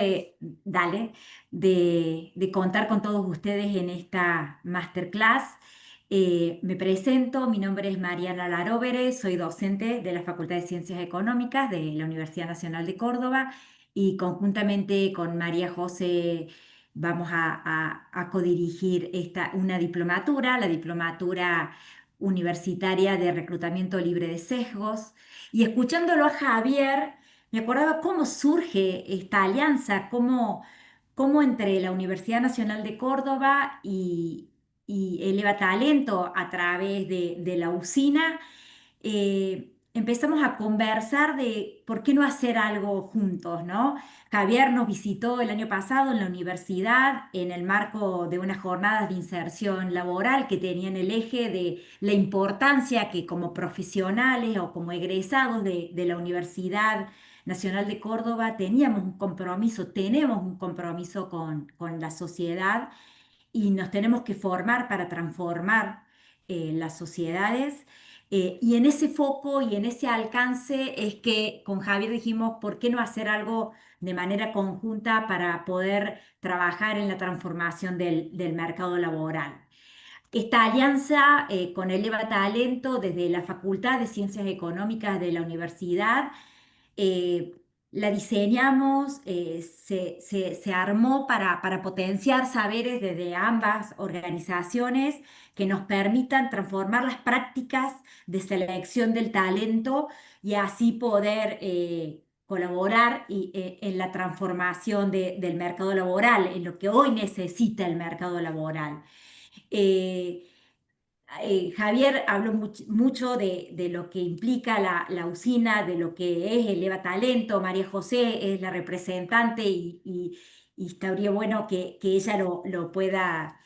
dale, de contar con todos ustedes en esta masterclass. Me presento, mi nombre es Mariana Larovere, soy docente de la Facultad de Ciencias Económicas de la Universidad Nacional de Córdoba y conjuntamente con María José vamos a codirigir una diplomatura, la diplomatura universitaria de reclutamiento libre de sesgos. Y escuchándolo a Javier, me acordaba cómo surge esta alianza, cómo entre la Universidad Nacional de Córdoba y Eleva Talento a través de la usina empezamos a conversar de por qué no hacer algo juntos, ¿no? Javier nos visitó el año pasado en la universidad en el marco de unas jornadas de inserción laboral que tenían el eje de la importancia que como profesionales o como egresados de la Universidad Nacional de Córdoba teníamos un compromiso, tenemos un compromiso con la sociedad y nos tenemos que formar para transformar las sociedades. Y en ese foco y en ese alcance es que con Javier dijimos, ¿por qué no hacer algo de manera conjunta para poder trabajar en la transformación del mercado laboral? Esta alianza con Eleva Talento desde la Facultad de Ciencias Económicas de la universidad eh, la diseñamos, se armó para potenciar saberes desde ambas organizaciones que nos permitan transformar las prácticas de selección del talento y así poder colaborar en la transformación del mercado laboral, en lo que hoy necesita el mercado laboral. Eh, Javier habló mucho de lo que implica la usina, de lo que es Eleva Talento. María José es la representante y estaría bueno que ella nos pueda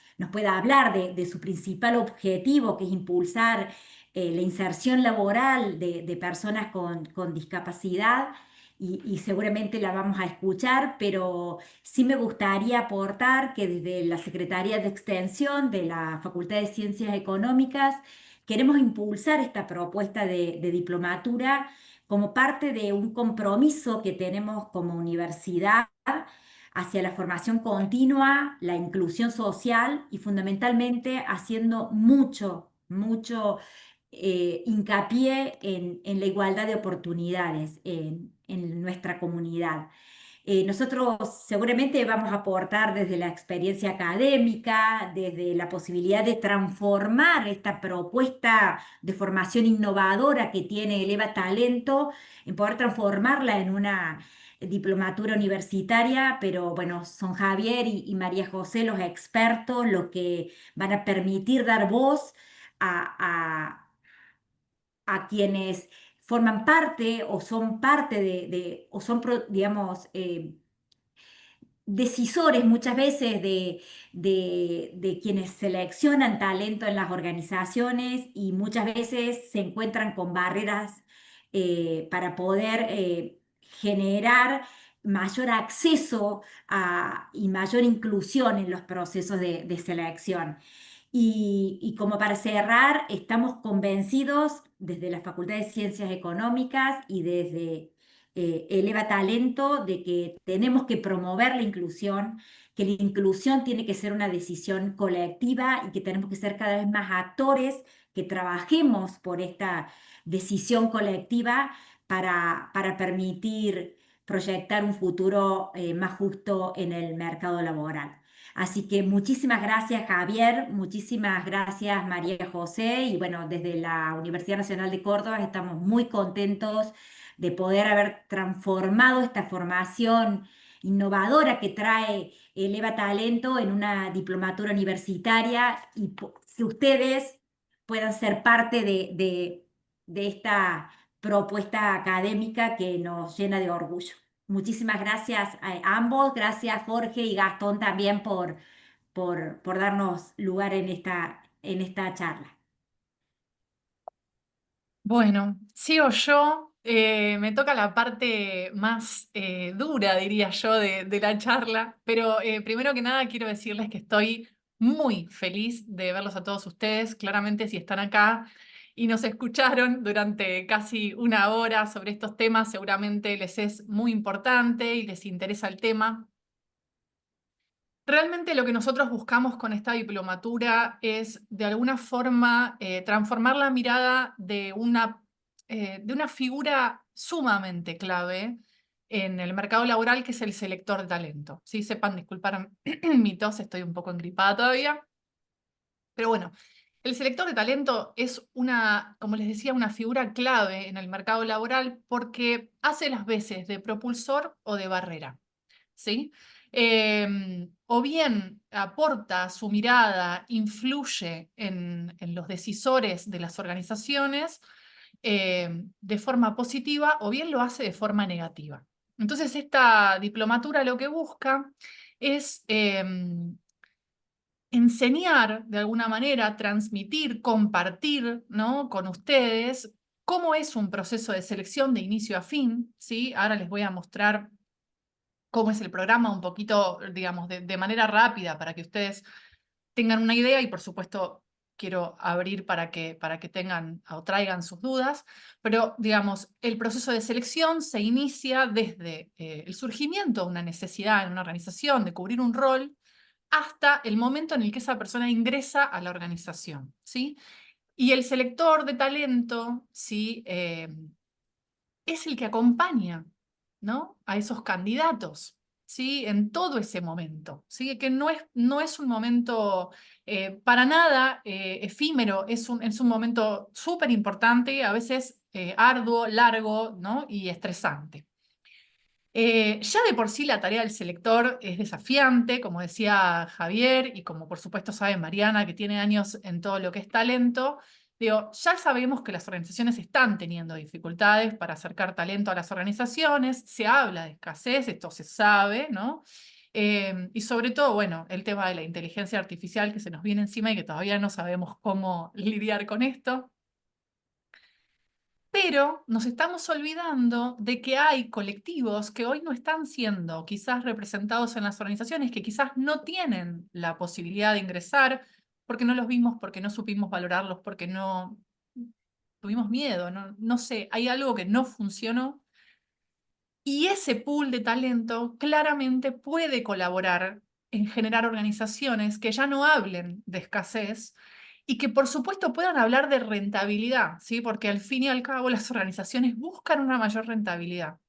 hablar de su principal objetivo, que es impulsar la inserción laboral de personas con discapacidad. Y seguramente la vamos a escuchar, pero sí me gustaría aportar que desde la Secretaría de Extensión de la Facultad de Ciencias Económicas queremos impulsar esta propuesta de diplomatura como parte de un compromiso que tenemos como universidad hacia la formación continua, la inclusión social y fundamentalmente haciendo mucho hincapié en la igualdad de oportunidades en nuestra comunidad. Nosotros seguramente vamos a aportar desde la experiencia académica, desde la posibilidad de transformar esta propuesta de formación innovadora que tiene Eleva Talento, en poder transformarla en una diplomatura universitaria, pero bueno, son Javier y María José los expertos, los que van a permitir dar voz a, a quienes forman parte o son parte o son, digamos, decisores muchas veces de quienes seleccionan talento en las organizaciones y muchas veces se encuentran con barreras para poder generar mayor acceso y mayor inclusión en los procesos de selección. Y como para cerrar, estamos convencidos desde la Facultad de Ciencias Económicas y desde Eleva Talento de que tenemos que promover la inclusión, que la inclusión tiene que ser una decisión colectiva y que tenemos que ser cada vez más actores que trabajemos por esta decisión colectiva para permitir proyectar un futuro más justo en el mercado laboral. Así que muchísimas gracias, Javier, muchísimas gracias, María José, y bueno, desde la Universidad Nacional de Córdoba estamos muy contentos de poder haber transformado esta formación innovadora que trae Eleva Talento en una diplomatura universitaria y que ustedes puedan ser parte de esta propuesta académica que nos llena de orgullo. Muchísimas gracias a ambos, gracias Jorge y Gastón también por darnos lugar en esta charla. Bueno, sigo yo. Me toca la parte más dura, diría yo, de la charla, pero primero que nada quiero decirles que estoy muy feliz de verlos a todos ustedes. Claramente si están acá y nos escucharon durante casi una hora sobre estos temas, seguramente les es muy importante y les interesa el tema. Realmente lo que nosotros buscamos con esta diplomatura es, de alguna forma, transformar la mirada de una figura sumamente clave en el mercado laboral, que es el selector de talento. Sí, sepan disculpar mi tos, estoy un poco engripada todavía. Pero bueno, el selector de talento es como les decía, una figura clave en el mercado laboral porque hace las veces de propulsor o de barrera. ¿Sí? O bien aporta su mirada, influye en los decisores de las organizaciones de forma positiva, o bien lo hace de forma negativa. Entonces, esta diplomatura lo que busca es enseñar, de alguna manera, transmitir, compartir, ¿no?, con ustedes cómo es un proceso de selección de inicio a fin. ¿Sí? Ahora les voy a mostrar cómo es el programa un poquito, digamos, de manera rápida para que ustedes tengan una idea y por supuesto quiero abrir para que tengan o traigan sus dudas, pero digamos, el proceso de selección se inicia desde el surgimiento de una necesidad en una organización de cubrir un rol hasta el momento en el que esa persona ingresa a la organización, ¿sí? Y el selector de talento, ¿sí?, es el que acompaña, ¿no?, a esos candidatos, ¿sí?, en todo ese momento, ¿sí?, que no es un momento para nada efímero, es un momento súper importante, a veces arduo, largo, ¿no?, y estresante. Ya de por sí la tarea del selector es desafiante, como decía Javier, y como por supuesto sabe Mariana, que tiene años en todo lo que es talento. Digo, ya sabemos que las organizaciones están teniendo dificultades para acercar talento a las organizaciones, se habla de escasez, esto se sabe, ¿no? Y sobre todo, bueno, el tema de la inteligencia artificial que se nos viene encima y que todavía no sabemos cómo lidiar con esto. Pero nos estamos olvidando de que hay colectivos que hoy no están siendo quizás representados en las organizaciones, que quizás no tienen la posibilidad de ingresar porque no los vimos, porque no supimos valorarlos, porque no tuvimos miedo, no sé, hay algo que no funcionó. Y ese pool de talento claramente puede colaborar en generar organizaciones que ya no hablen de escasez y que por supuesto puedan hablar de rentabilidad, ¿sí? Porque al fin y al cabo las organizaciones buscan una mayor rentabilidad.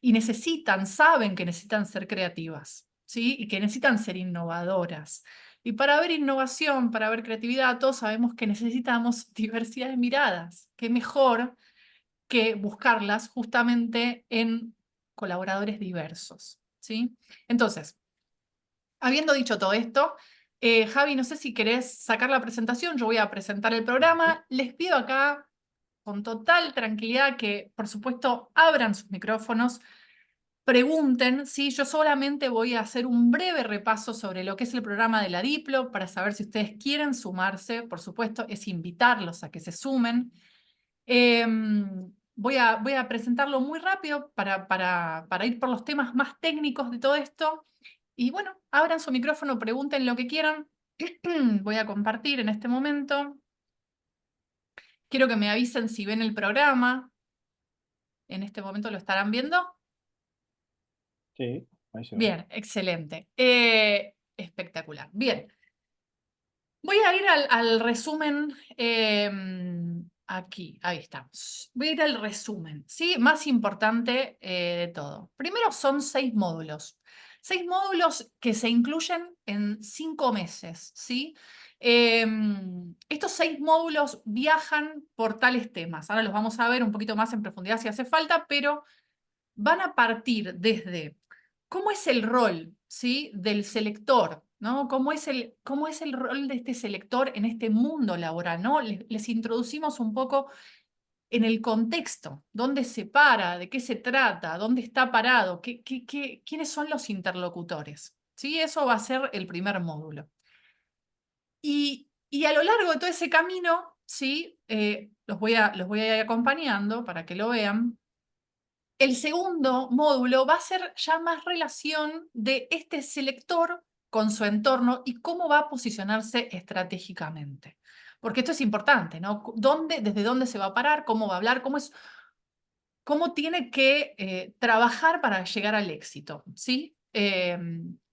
y saben que necesitan ser creativas, ¿sí? Y que necesitan ser innovadoras. Y para ver innovación, para ver creatividad, todos sabemos que necesitamos diversidad de miradas. Qué mejor que buscarlas justamente en colaboradores diversos, ¿sí? Entonces, habiendo dicho todo esto, Javi, no sé si querés sacar la presentación, yo voy a presentar el programa. Les pido acá con total tranquilidad que, por supuesto, abran sus micrófonos, pregunten, ¿sí? Yo solamente voy a hacer un breve repaso sobre lo que es el programa de la Diplo para saber si ustedes quieren sumarse. Por supuesto, es invitarlos a que se sumen. Voy a presentarlo muy rápido para ir por los temas más técnicos de todo esto. Y bueno, abran su micrófono, pregunten lo que quieran. Voy a compartir en este momento. Quiero que me avisen si ven el programa. En este momento lo estarán viendo. Sí, ahí se ve. Bien, excelente. Espectacular. Bien. Voy a ir al resumen. Aquí, ahí estamos. Voy a ir al resumen, ¿sí? Más importante de todo. Primero son 6 módulos. 6 módulos que se incluyen en 5 meses, ¿sí? Estos 6 módulos viajan por tales temas. Ahora los vamos a ver un poquito más en profundidad si hace falta, pero van a partir desde cómo es el rol, ¿sí? Del selector, ¿no? Cómo es el rol de este selector en este mundo laboral, ¿no? Les introducimos un poco en el contexto, dónde se para, de qué se trata, dónde está parado, quiénes son los interlocutores, ¿sí? Eso va a ser el primer módulo. Y a lo largo de todo ese camino, ¿sí? Los voy a ir acompañando para que lo vean. El segundo módulo va a ser ya más relación de este selector con su entorno y cómo va a posicionarse estratégicamente. Porque esto es importante, ¿no? Desde dónde se va a parar, cómo va a hablar, cómo tiene que trabajar para llegar al éxito, ¿sí?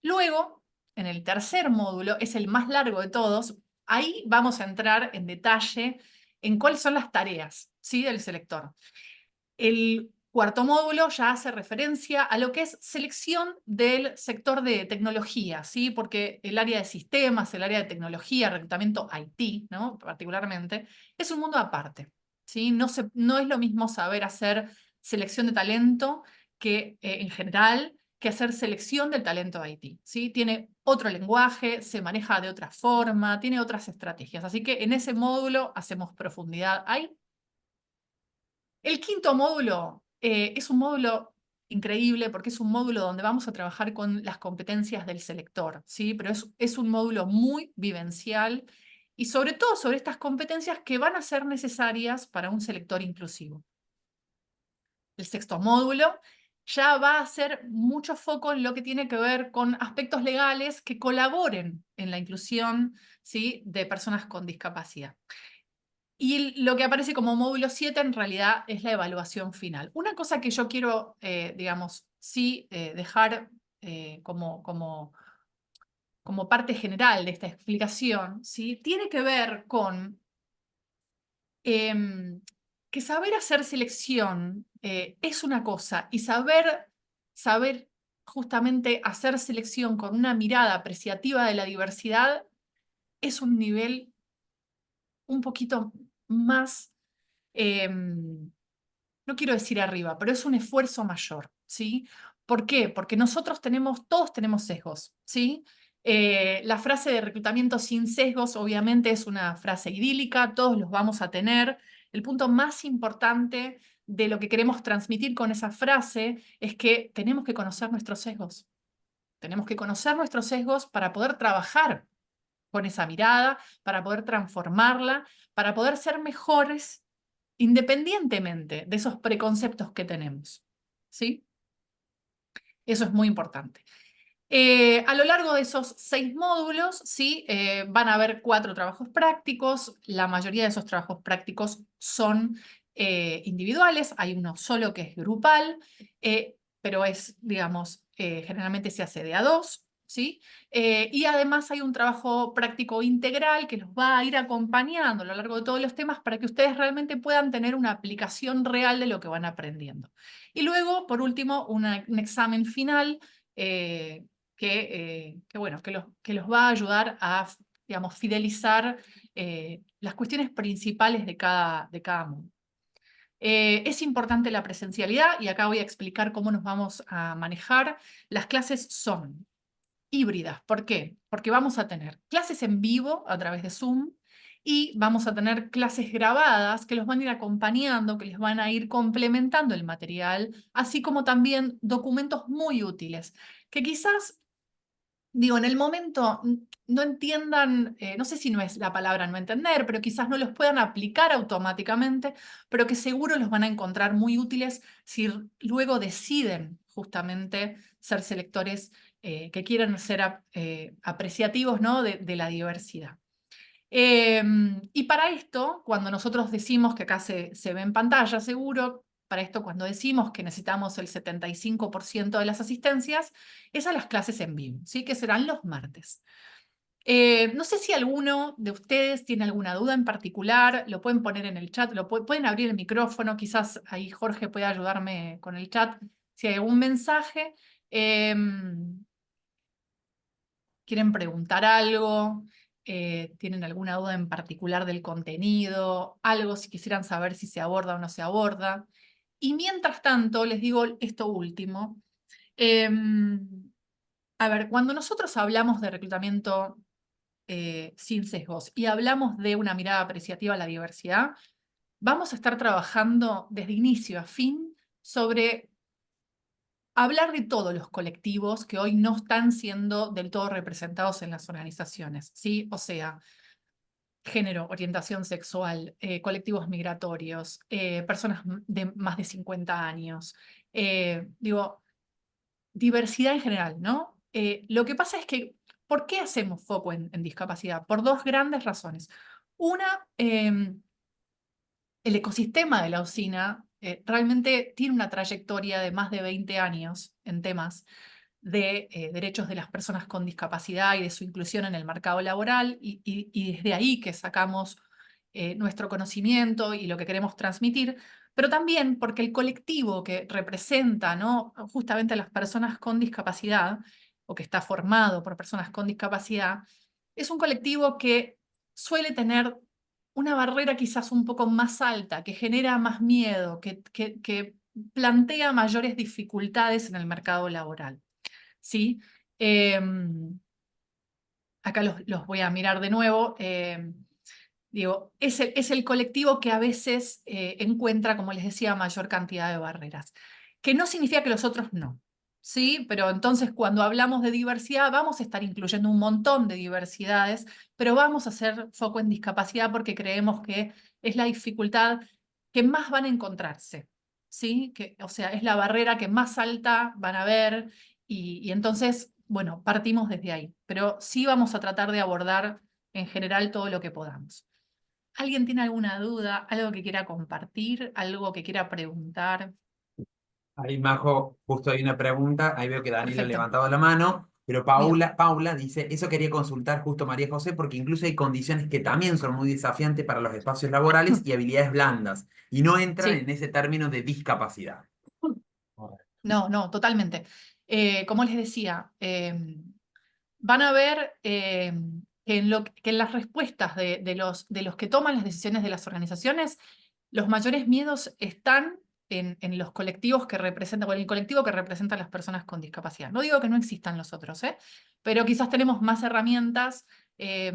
Luego, en el tercer módulo, es el más largo de todos, ahí vamos a entrar en detalle en cuáles son las tareas, ¿sí? Del selector. El cuarto módulo ya hace referencia a lo que es selección del sector de tecnología, ¿sí? Porque el área de sistemas, el área de tecnología, reclutamiento IT, ¿no? Particularmente, es un mundo aparte, ¿sí? No es lo mismo saber hacer selección de talento que, en general, que hacer selección del talento IT, ¿sí? Tiene otro lenguaje, se maneja de otra forma, tiene otras estrategias. Así que en ese módulo hacemos profundidad ahí. El quinto módulo es un módulo increíble porque es un módulo donde vamos a trabajar con las competencias del selector, ¿sí? Pero es un módulo muy vivencial y sobre todo sobre estas competencias que van a ser necesarias para un selector inclusivo. El sexto módulo ya va a hacer mucho foco en lo que tiene que ver con aspectos legales que colaboren en la inclusión, ¿sí? De personas con discapacidad. Y lo que aparece como módulo 7 en realidad es la evaluación final. Una cosa que yo quiero, digamos, sí dejar como parte general de esta explicación, ¿sí? Tiene que ver con que saber hacer selección es una cosa y saber justamente hacer selección con una mirada apreciativa de la diversidad es un nivel un poquito más, no quiero decir arriba, pero es un esfuerzo mayor, ¿sí? ¿Por qué? Porque todos tenemos sesgos, ¿sí? La frase de reclutamiento sin sesgos obviamente es una frase idílica, todos los vamos a tener. El punto más importante de lo que queremos transmitir con esa frase es que tenemos que conocer nuestros sesgos. Tenemos que conocer nuestros sesgos para poder trabajar con esa mirada, para poder transformarla, para poder ser mejores independientemente de esos preconceptos que tenemos, ¿sí? Eso es muy importante. A lo largo de esos 6 módulos, ¿sí? Van a haber 4 trabajos prácticos. La mayoría de esos trabajos prácticos son individuales. Hay uno solo que es grupal, pero es, digamos, generalmente se hace de a 2. ¿sí? Y además hay un trabajo práctico integral que los va a ir acompañando a lo largo de todos los temas para que ustedes realmente puedan tener una aplicación real de lo que van aprendiendo. Y luego, por último, un examen final bueno, que los va a ayudar a, digamos, fidelizar las cuestiones principales de cada módulo. Es importante la presencialidad y acá voy a explicar cómo nos vamos a manejar. Las clases son híbridas. ¿Por qué? Porque vamos a tener clases en vivo a través de Zoom y vamos a tener clases grabadas que los van a ir acompañando, que les van a ir complementando el material, así como también documentos muy útiles, que quizás, digo, en el momento no entiendan, no sé si no es la palabra no entender, pero quizás no los puedan aplicar automáticamente, pero que seguro los van a encontrar muy útiles si luego deciden justamente ser selectores que quieren ser apreciativos, ¿no? de la diversidad. Y para esto, cuando nosotros decimos que acá se ve en pantalla seguro, para esto cuando decimos que necesitamos el 75% de las asistencias, es a las clases en vivo, ¿sí? Que serán los martes. No sé si alguno de ustedes tiene alguna duda en particular, lo pueden poner en el chat, pueden abrir el micrófono, quizás ahí Jorge puede ayudarme con el chat, si hay algún mensaje. ¿Quieren preguntar algo? ¿Tienen alguna duda en particular del contenido? Algo si quisieran saber si se aborda o no se aborda. Y mientras tanto, les digo esto último. A ver, cuando nosotros hablamos de reclutamiento sin sesgos y hablamos de una mirada apreciativa a la diversidad, vamos a estar trabajando desde inicio a fin sobre hablar de todos los colectivos que hoy no están siendo del todo representados en las organizaciones, ¿sí? O sea, género, orientación sexual, colectivos migratorios, personas de más de 50 años, digo, diversidad en general, ¿no? Lo que pasa es que, ¿por qué hacemos foco en discapacidad? Por dos grandes razones. Una, el ecosistema de la usina realmente tiene una trayectoria de más de 20 años en temas de derechos de las personas con discapacidad y de su inclusión en el mercado laboral, y desde ahí que sacamos nuestro conocimiento y lo que queremos transmitir, pero también porque el colectivo que representa, ¿no? justamente a las personas con discapacidad, o que está formado por personas con discapacidad, es un colectivo que suele tener una barrera quizás un poco más alta, que genera más miedo, que plantea mayores dificultades en el mercado laboral. ¿Sí? Acá los voy a mirar de nuevo. Digo, es el colectivo que a veces encuentra, como les decía, mayor cantidad de barreras. Que no significa que los otros no. ¿Sí? Pero entonces cuando hablamos de diversidad vamos a estar incluyendo un montón de diversidades, pero vamos a hacer foco en discapacidad porque creemos que es la dificultad que más van a encontrarse. ¿Sí? O sea, es la barrera que más alta van a ver y entonces, bueno, partimos desde ahí. Pero sí vamos a tratar de abordar en general todo lo que podamos. ¿Alguien tiene alguna duda, algo que quiera compartir, algo que quiera preguntar? Ahí, Majo, justo hay una pregunta. Ahí veo que Daniel ha Perfecto. levantado la mano. Pero Bien. Paula dice, eso quería consultar justo María José, porque incluso hay condiciones que también son muy desafiantes para los espacios laborales y habilidades blandas, y no entran Sí. en ese término de discapacidad. No, no, totalmente. Como les decía, van a ver que en las respuestas de los que toman las decisiones de las organizaciones, los mayores miedos están en los colectivos que representan, o en el colectivo que representa a las personas con discapacidad. No digo que no existan los otros, pero quizás tenemos más herramientas que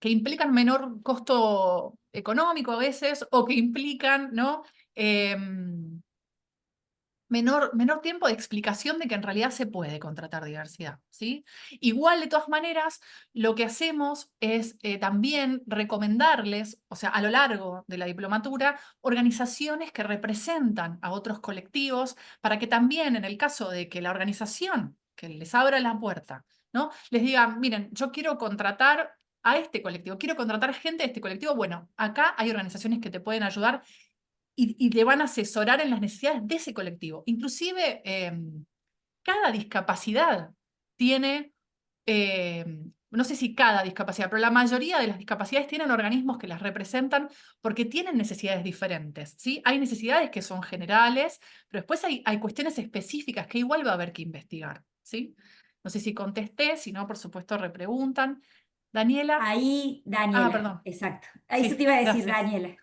implican menor costo económico a veces, o que implican, ¿no? Menor tiempo de explicación de que en realidad se puede contratar diversidad, ¿sí? Igual, de todas maneras, lo que hacemos es también recomendarles, o sea, a lo largo de la diplomatura, organizaciones que representan a otros colectivos para que también, en el caso de que la organización que les abra la puerta, ¿no? Les diga, miren, yo quiero contratar a este colectivo, quiero contratar gente de este colectivo, bueno, acá hay organizaciones que te pueden ayudar y le van a asesorar en las necesidades de ese colectivo. Inclusive, cada discapacidad tiene no sé si cada discapacidad, pero la mayoría de las discapacidades tienen organismos que las representan porque tienen necesidades diferentes, ¿sí? Hay necesidades que son generales, pero después hay cuestiones específicas que igual va a haber que investigar, ¿sí? No sé si contesté, si no, por supuesto, repreguntan. Daniela. Ahí, Ah, Daniela, perdón. exacto. Eso te Sí, iba a decir, gracias. Daniela.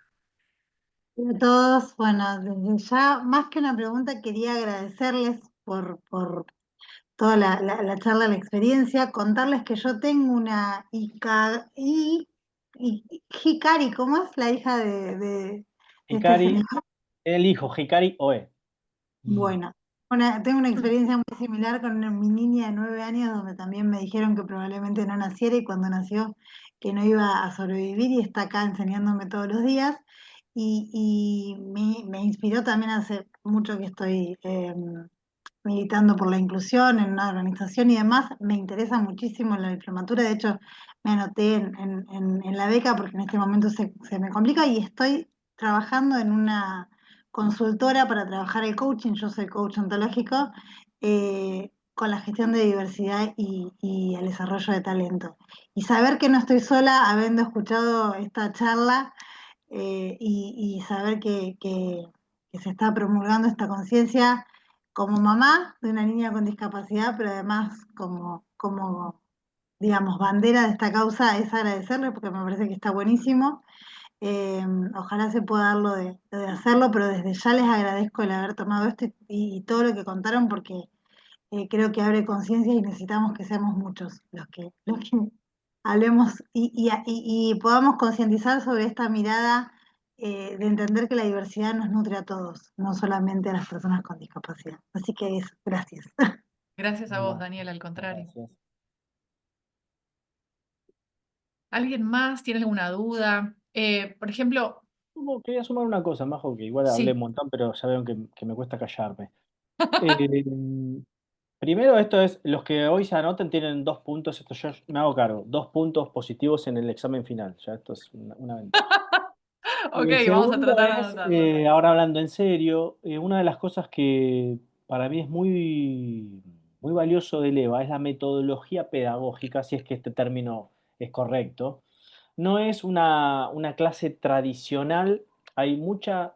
Hola a todos, bueno, desde ya, más que una pregunta, quería agradecerles por toda la charla, la experiencia, contarles que yo tengo una Hikari, ¿cómo es la hija de este Hikari, señor? el hijo, Hikari Oe. Bueno, tengo una experiencia muy similar con mi niña de 9 años, donde también me dijeron que probablemente no naciera y cuando nació que no iba a sobrevivir y está acá enseñándome todos los días. Y me inspiró también hace mucho que estoy militando por la inclusión en una organización y demás. Me interesa muchísimo la diplomatura, de hecho me anoté en la beca porque en este momento se me complica y estoy trabajando en una consultora para trabajar el coaching, yo soy coach ontológico, con la gestión de diversidad y el desarrollo de talento. Y saber que no estoy sola, habiendo escuchado esta charla, y saber que se está promulgando esta conciencia como mamá de una niña con discapacidad, pero además digamos, bandera de esta causa, es agradecerle porque me parece que está buenísimo. Ojalá se pueda dar lo de hacerlo, pero desde ya les agradezco el haber tomado esto y todo lo que contaron porque creo que abre conciencia y necesitamos que seamos muchos los que hablemos y podamos concientizar sobre esta mirada, de entender que la diversidad nos nutre a todos, no solamente a las personas con discapacidad. Así que eso, gracias. Gracias a vos, Bueno, Daniela, al contrario. gracias. ¿Alguien más tiene alguna duda? Por ejemplo, Quería sumar una cosa, Majo, que igual hablé un sí. montón, pero ya veo que me cuesta callarme. Eh, Primero, esto es, los que hoy se anoten tienen 2 puntos, esto yo me hago cargo, 2 puntos positivos en el examen final, ya esto es una ventaja. Ok, vamos a Segunda tratar de es, anotarlo. ahora hablando en serio, una de las cosas que para mí es muy valioso del EVA es la metodología pedagógica, si es que este término es correcto. No es una clase tradicional, hay mucha,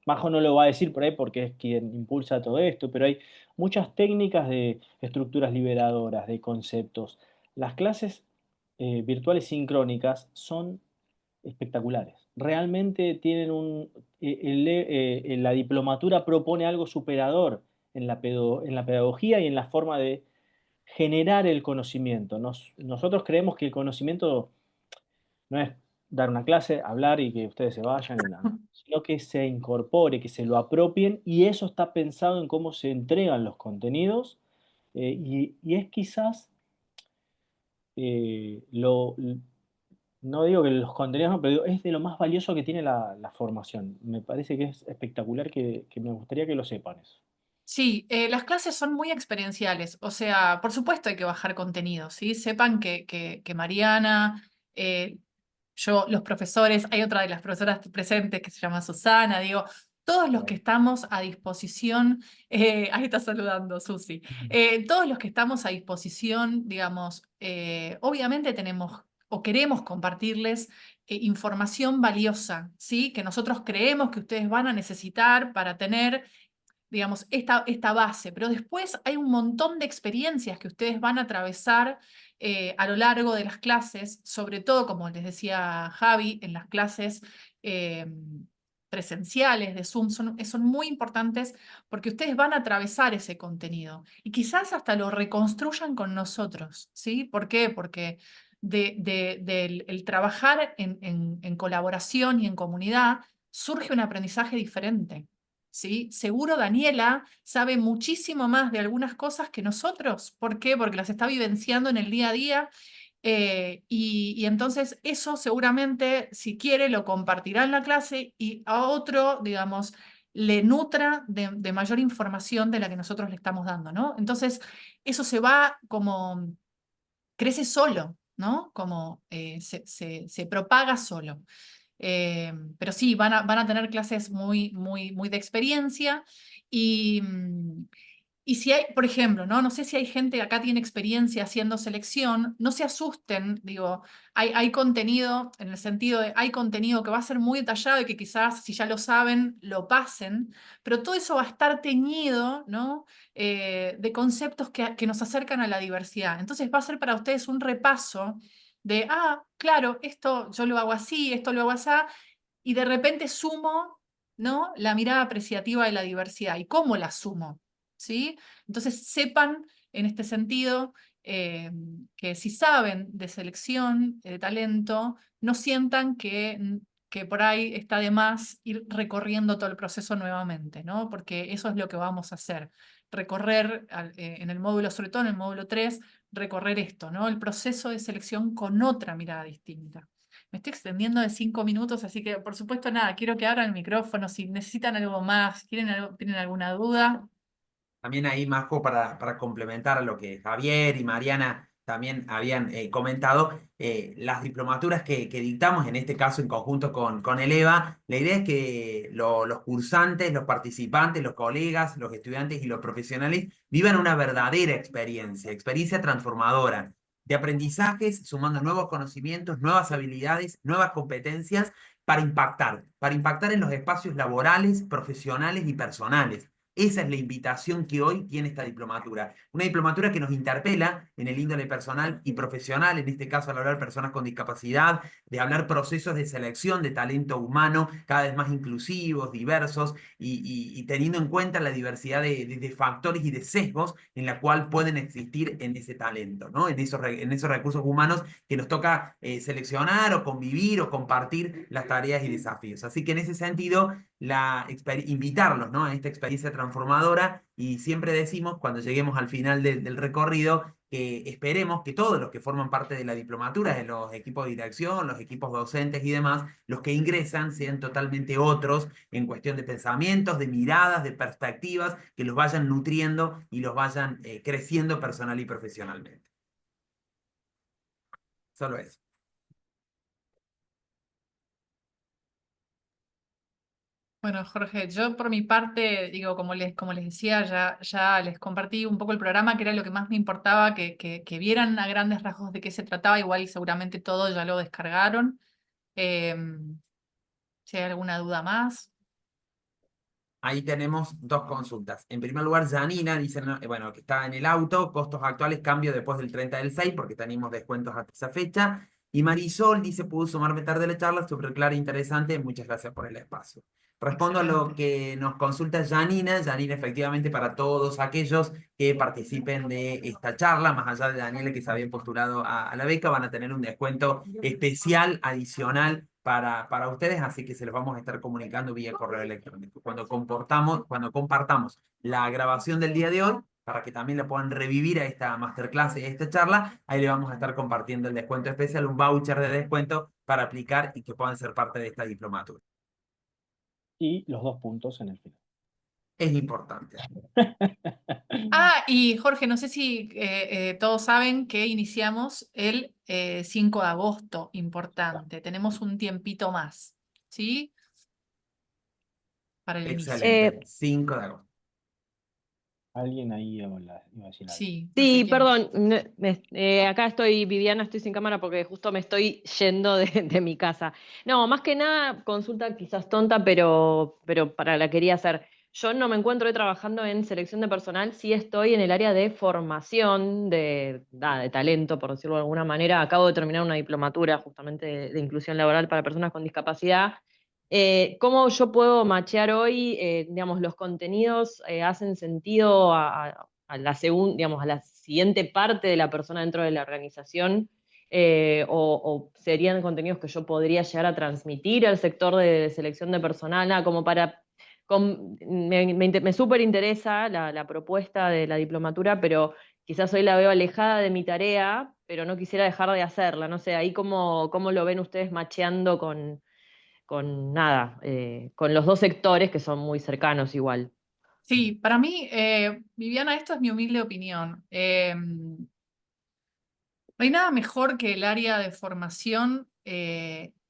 Majo no lo va a decir por ahí porque es quien impulsa todo esto, pero hay muchas técnicas de estructuras liberadoras, de conceptos. Las clases virtuales sincrónicas son espectaculares. Realmente tienen la diplomatura propone algo superador en la pedagogía y en la forma de generar el conocimiento. Nosotros creemos que el conocimiento no es dar una clase, hablar y que ustedes se vayan y nada, sino que se incorpore, que se lo apropien y eso está pensado en cómo se entregan los contenidos, y es quizás no digo que los contenidos no, pero digo, es de lo más valioso que tiene la formación. Me parece que es espectacular que me gustaría que lo sepan eso. Sí, las clases son muy experienciales, o sea, por supuesto hay que bajar contenido, ¿sí? Sepan que Mariana, yo, los profesores, hay otra de las profesoras presentes que se llama Susana, digo, todos los que estamos a disposición, ahí está saludando Susi, todos los que estamos a disposición, digamos, obviamente tenemos o queremos compartirles información valiosa, ¿sí? Que nosotros creemos que ustedes van a necesitar para tener, digamos, esta base, pero después hay un montón de experiencias que ustedes van a atravesar a lo largo de las clases, sobre todo, como les decía Javi, en las clases eh, presenciales de Zoom, son muy importantes porque ustedes van a atravesar ese contenido y quizás hasta lo reconstruyan con nosotros, ¿sí? ¿Por qué? Porque del el trabajar en colaboración y en comunidad surge un aprendizaje diferente. ¿Sí? Seguro Daniela sabe muchísimo más de algunas cosas que nosotros. ¿Por qué? Porque las está vivenciando en el día a día, y entonces eso seguramente, si quiere, lo compartirá en la clase y a otro, digamos, le nutra de mayor información de la que nosotros le estamos dando, ¿no? Entonces, eso se va como, crece solo, ¿no? Como se propaga solo. Pero sí, van a tener clases muy de experiencia y, Y si hay, por ejemplo, no sé si hay gente que acá tiene experiencia haciendo selección, no se asusten, digo, hay contenido, en el sentido de hay contenido que va a ser muy detallado y que quizás si ya lo saben, lo pasen, pero todo eso va a estar teñido, ¿no? De conceptos que nos acercan a la diversidad. Entonces va a ser para ustedes un repaso de, claro, esto yo lo hago así, esto lo hago así, y de repente sumo, ¿no? La mirada apreciativa de la diversidad. ¿Y cómo la sumo? ¿Sí? Entonces sepan en este sentido que si saben de selección, de talento, no sientan que por ahí está de más ir recorriendo todo el proceso nuevamente, ¿no? Porque eso es lo que vamos a hacer, recorrer en el módulo, sobre todo en el módulo 3, recorrer esto, ¿no? El proceso de selección con otra mirada distinta. Me estoy extendiendo de 5 minutos, así que por supuesto nada, quiero que abran el micrófono si necesitan algo más, tienen alguna duda. También ahí, Majo, para complementar a lo que Javier y Mariana también habían comentado, las diplomaturas que dictamos, en este caso en conjunto con el EVA, la idea es que los cursantes, los participantes, los colegas, los estudiantes y los profesionales vivan una verdadera experiencia, experiencia transformadora de aprendizajes, sumando nuevos conocimientos, nuevas habilidades, nuevas competencias para impactar en los espacios laborales, profesionales y personales. Esa es la invitación que hoy tiene esta diplomatura. Una diplomatura que nos interpela en el índole personal y profesional, en este caso al hablar personas con discapacidad, de hablar procesos de selección de talento humano cada vez más inclusivos, diversos y teniendo en cuenta la diversidad de factores y de sesgos en la cual pueden existir en ese talento, ¿no? En esos recursos humanos que nos toca seleccionar o convivir o compartir las tareas y desafíos. Así que en ese sentido, invitarlos, ¿no? A esta experiencia transformadora y siempre decimos cuando lleguemos al final del recorrido que esperemos que todos los que forman parte de la diplomatura, de los equipos de dirección, los equipos docentes y demás, los que ingresan sean totalmente otros en cuestión de pensamientos, de miradas, de perspectivas, que los vayan nutriendo y los vayan creciendo personal y profesionalmente. Solo eso. Bueno, Jorge, yo por mi parte, digo, como les decía, ya les compartí un poco el programa, que era lo que más me importaba, que vieran a grandes rasgos de qué se trataba, igual seguramente todo ya lo descargaron. Si hay alguna duda más. Ahí tenemos dos consultas. En primer lugar, Janina dice, bueno, que está en el auto, costos actuales, cambio después del 30 del 6, porque tenemos descuentos hasta esa fecha. Y Marisol dice, pude sumarme tarde a la charla, súper clara e interesante, muchas gracias por el espacio. Respondo a lo Excelente. que nos consulta Janina. Janina, efectivamente, para todos aquellos que participen de esta charla, más allá de Daniela que se había postulado a la beca, van a tener un descuento especial, adicional para ustedes, así que se los vamos a estar comunicando vía correo electrónico. Cuando compartamos la grabación del día de hoy, para que también la puedan revivir a esta masterclass y a esta charla, ahí le vamos a estar compartiendo el descuento especial, un voucher de descuento para aplicar y que puedan ser parte de esta diplomatura. Y los 2 puntos en el final. Es importante. Y Jorge, no sé si todos saben que iniciamos el 5 de agosto, importante. Tenemos un tiempito más, ¿sí? Para el inicio. Excelente. 5 de agosto. Alguien ahí iba a decir algo. Sí, no sé Sí, quién. perdón, acá estoy, Viviana, estoy sin cámara porque justo me estoy yendo de mi casa. No, más que nada, consulta quizás tonta, pero para la quería hacer. Yo no me encuentro trabajando en selección de personal, sí estoy en el área de formación, de talento, por decirlo de alguna manera. Acabo de terminar una diplomatura justamente de inclusión laboral para personas con discapacidad. ¿Cómo yo puedo machear hoy, digamos, los contenidos hacen sentido a digamos, a la siguiente parte de la persona dentro de la organización? O serían contenidos que yo podría llegar a transmitir al sector de selección de personal? Como para... me súper interesa la propuesta de la diplomatura, pero quizás hoy la veo alejada de mi tarea, pero no quisiera dejar de hacerla. No sé, ahí cómo lo ven ustedes macheando con nada, con los dos sectores que son muy cercanos igual. Sí, para mí, Viviana, esto es mi humilde opinión. No hay nada mejor que el área de formación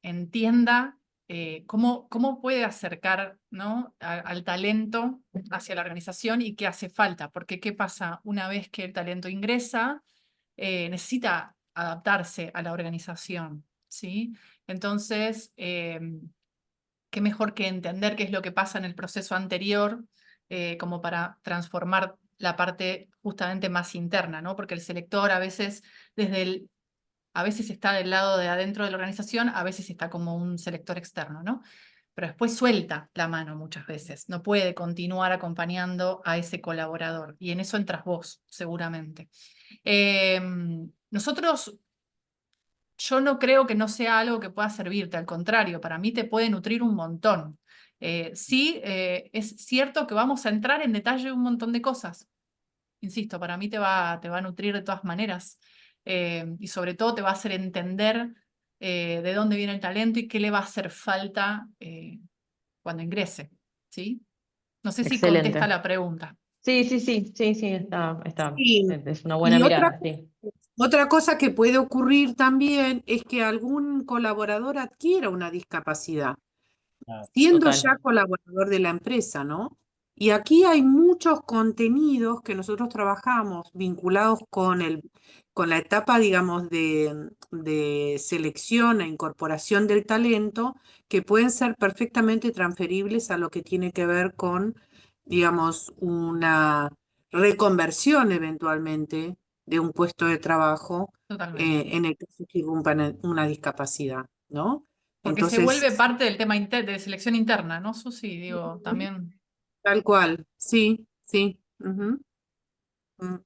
entienda cómo puede acercar, ¿no? al talento hacia la organización y qué hace falta, porque qué pasa una vez que el talento ingresa, necesita adaptarse a la organización, ¿sí? Entonces, qué mejor que entender qué es lo que pasa en el proceso anterior, como para transformar la parte justamente más interna, ¿no? Porque el selector a veces a veces está del lado de adentro de la organización, a veces está como un selector externo, ¿no? Pero después suelta la mano muchas veces, no puede continuar acompañando a ese colaborador, y en eso entras vos, seguramente. Nosotros, yo no creo que no sea algo que pueda servirte, al contrario, para mí te puede nutrir un montón. Sí, es cierto que vamos a entrar en detalle de un montón de cosas. Insisto, para mí te va a nutrir de todas maneras, y sobre todo te va a hacer entender de dónde viene el talento y qué le va a hacer falta cuando ingrese, ¿sí? No sé si contesta Excelente. la pregunta. Sí, sí, sí, sí, sí, Sí, es una buena y mirada, sí. otra cosa que puede ocurrir también es que algún colaborador adquiera una discapacidad, Claro. siendo Total. ya colaborador de la empresa, ¿no? Y aquí hay muchos contenidos que nosotros trabajamos vinculados con la etapa, digamos, de selección e incorporación del talento, que pueden ser perfectamente transferibles a lo que tiene que ver con, digamos, una reconversión eventualmente de un puesto de trabajo, Totalmente. en el caso que irrumpa una discapacidad, ¿no? Porque se vuelve Entonces, parte del tema de selección interna, ¿no, Susi? Digo, también. tal cual, sí, sí. Ujú, mm.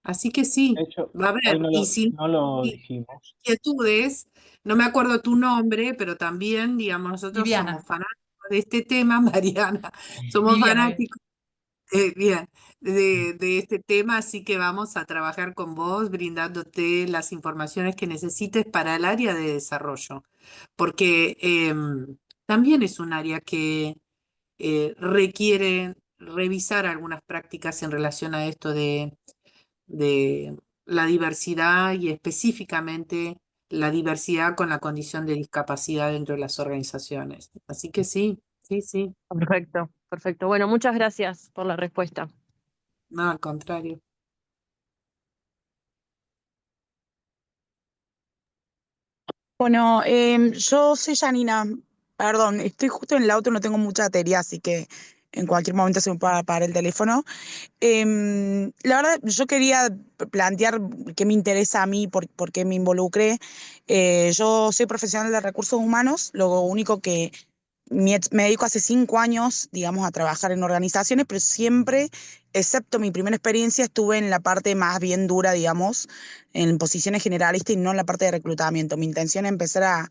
Así que De sí, hecho, va a hoy haber. Y si no no lo hay dijimos. inquietudes, no me acuerdo tu nombre, pero también, digamos, nosotros somos Viviana, fanáticos de este tema, Mariana, somos Viviana. fanáticos, bien, de este tema, así que vamos a trabajar con vos, brindándote las informaciones que necesites para el área de desarrollo, porque también es un área que requiere revisar algunas prácticas en relación a esto de la diversidad y específicamente la diversidad con la condición de discapacidad dentro de las organizaciones. Así que sí, sí, sí, Perfecto, perfecto. Bueno, muchas gracias por la respuesta. no, al contrario. Bueno, yo soy Janina, perdón, estoy justo en el auto, no tengo mucha batería, así que en cualquier momento se me puede apagar el teléfono. La verdad, yo quería plantear qué me interesa a mí, por qué me involucré. Yo soy profesional de recursos humanos, lo único que me dedico hace 5 años, digamos, a trabajar en organizaciones, pero siempre, excepto mi primera experiencia, estuve en la parte más bien dura, digamos, en posiciones generalistas y no en la parte de reclutamiento. Mi intención es empezar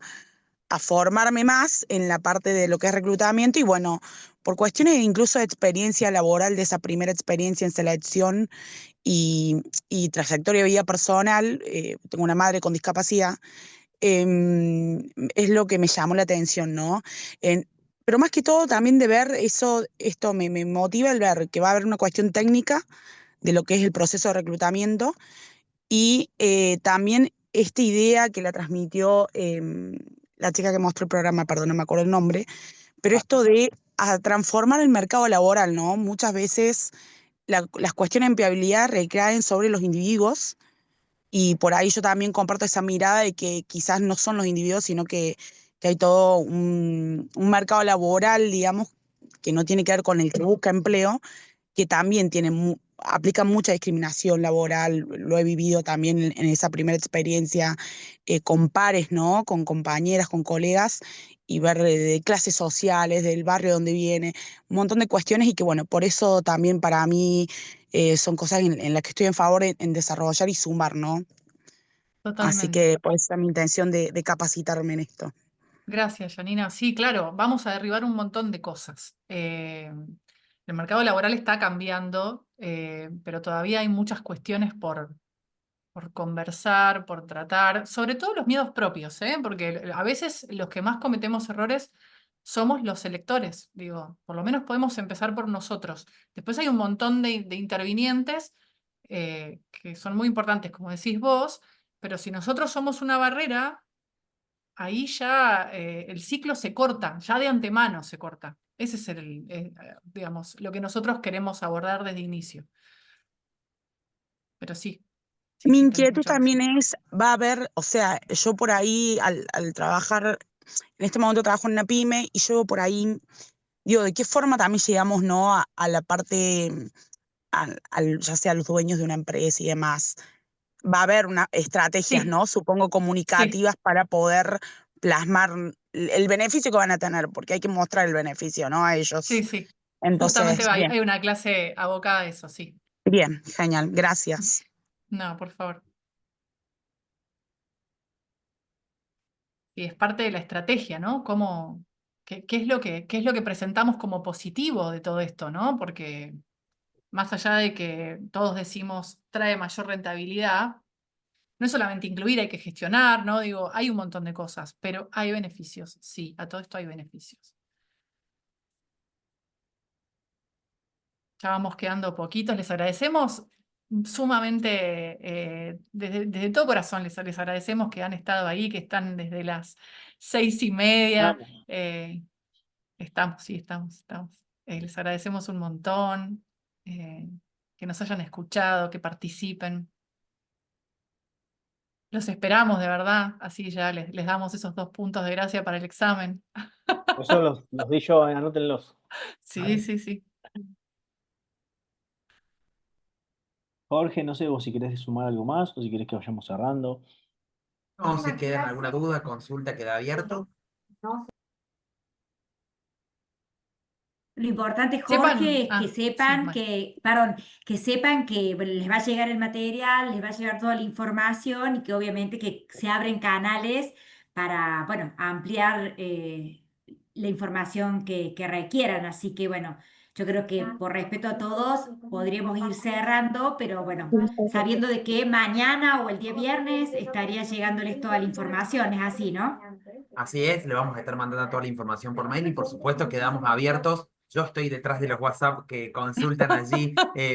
a formarme más en la parte de lo que es reclutamiento y bueno, por cuestiones incluso de experiencia laboral, de esa primera experiencia en selección y trayectoria de vida personal, tengo una madre con discapacidad, es lo que me llamó la atención, ¿no? En- pero más que todo también de ver eso, esto me motiva el ver que va a haber una cuestión técnica de lo que es el proceso de reclutamiento y también esta idea que la transmitió la chica que mostró el programa, perdón, no me acuerdo el nombre, pero esto de transformar el mercado laboral, ¿no? Muchas veces las cuestiones de empleabilidad recaen sobre los individuos y por ahí yo también comparto esa mirada de que quizás no son los individuos, sino que hay todo un mercado laboral, digamos, que no tiene que ver con el que busca empleo, que también aplica mucha discriminación laboral. Lo he vivido también en esa primera experiencia con pares, ¿no? Con compañeras, con colegas, y ver de clases sociales, del barrio donde viene, un montón de cuestiones y que, bueno, por eso también para mí son cosas en las que estoy en favor en desarrollar y sumar, ¿no? Así Totalmente. que por eso es mi intención de capacitarme en esto. Gracias, Janina. Sí, claro, vamos a derribar un montón de cosas. El mercado laboral está cambiando, pero todavía hay muchas cuestiones por conversar, por tratar, sobre todo los miedos propios, ¿eh? Porque a veces los que más cometemos errores somos los electores, digo, por lo menos podemos empezar por nosotros. Después hay un montón de intervinientes que son muy importantes, como decís vos, pero si nosotros somos una barrera, ahí ya el ciclo se corta, ya de antemano se corta. Ese es digamos, lo que nosotros queremos abordar desde inicio. Pero sí, sí, Mi sí, tenés inquietud mucha razón. también es, va a haber, o sea, yo por ahí al trabajar, en este momento trabajo en una pyme y yo por ahí, digo, ¿de qué forma también llegamos, no, a la parte, ya sea los dueños de una empresa y demás? Va a haber estrategias, Sí, ¿no? Supongo sí, comunicativas para poder plasmar el beneficio que van a tener, porque hay que mostrar el beneficio, ¿no? A ellos. sí, sí. Justamente Entonces, hay una clase abocada a eso, sí. bien, genial, gracias. No, por favor. Y es parte de la estrategia, ¿no? ¿Qué es lo que presentamos como positivo de todo esto, ¿no? Porque más allá de que todos decimos trae mayor rentabilidad, no es solamente incluir, hay que gestionar, ¿no? Digo, hay un montón de cosas, pero hay beneficios, sí, a todo esto hay beneficios. Ya vamos quedando poquitos, les agradecemos sumamente, desde todo corazón les agradecemos que han estado ahí, que están desde las 6:30. Vamos. Estamos, sí, estamos. Les agradecemos un montón, que nos hayan escuchado, que participen. Los esperamos, de verdad, así ya les damos esos 2 puntos de gracia para el examen. Eso los di yo, anótenlos. Sí, sí, sí. Jorge, no sé vos si querés sumar algo más o si querés que vayamos cerrando. No, si quedan alguna duda, consulta queda abierto. Lo importante, Jorge, Sepan, es que sí, sepan May. que sepan que bueno, les va a llegar el material, les va a llegar toda la información y que obviamente que se abren canales para, bueno, ampliar la información que requieran. Así que, bueno, yo creo que por respeto a todos podríamos ir cerrando, pero bueno, sabiendo de que mañana o el día viernes estaría llegándoles toda la información. Es así, ¿no? Así es, le vamos a estar mandando toda la información por mail y por supuesto quedamos abiertos. Yo estoy detrás de los WhatsApp que consultan allí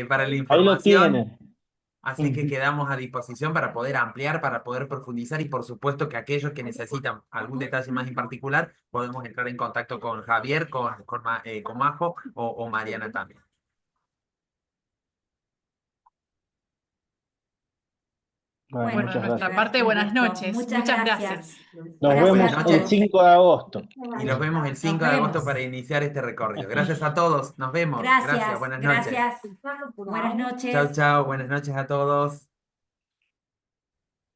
para la Ahí lo información. tienen. Así que quedamos a disposición para poder ampliar, para poder profundizar y por supuesto que aquellos que necesitan algún detalle más en particular, podemos entrar en contacto con Javier, con Majo o Mariana también. Bueno, Bueno, de muchas nuestra gracias. parte, Un buenas gusto. noches. Muchas Muchas gracias. gracias. Nos Gracias vemos a Buenas el noches todos. 5 de agosto. y nos vemos el Nos 5 de agosto vemos. para iniciar este recorrido. Gracias a todos, nos vemos. Gracias, Gracias, buenas noches. gracias. Buenas Chau, noches. chau, buenas noches a todos.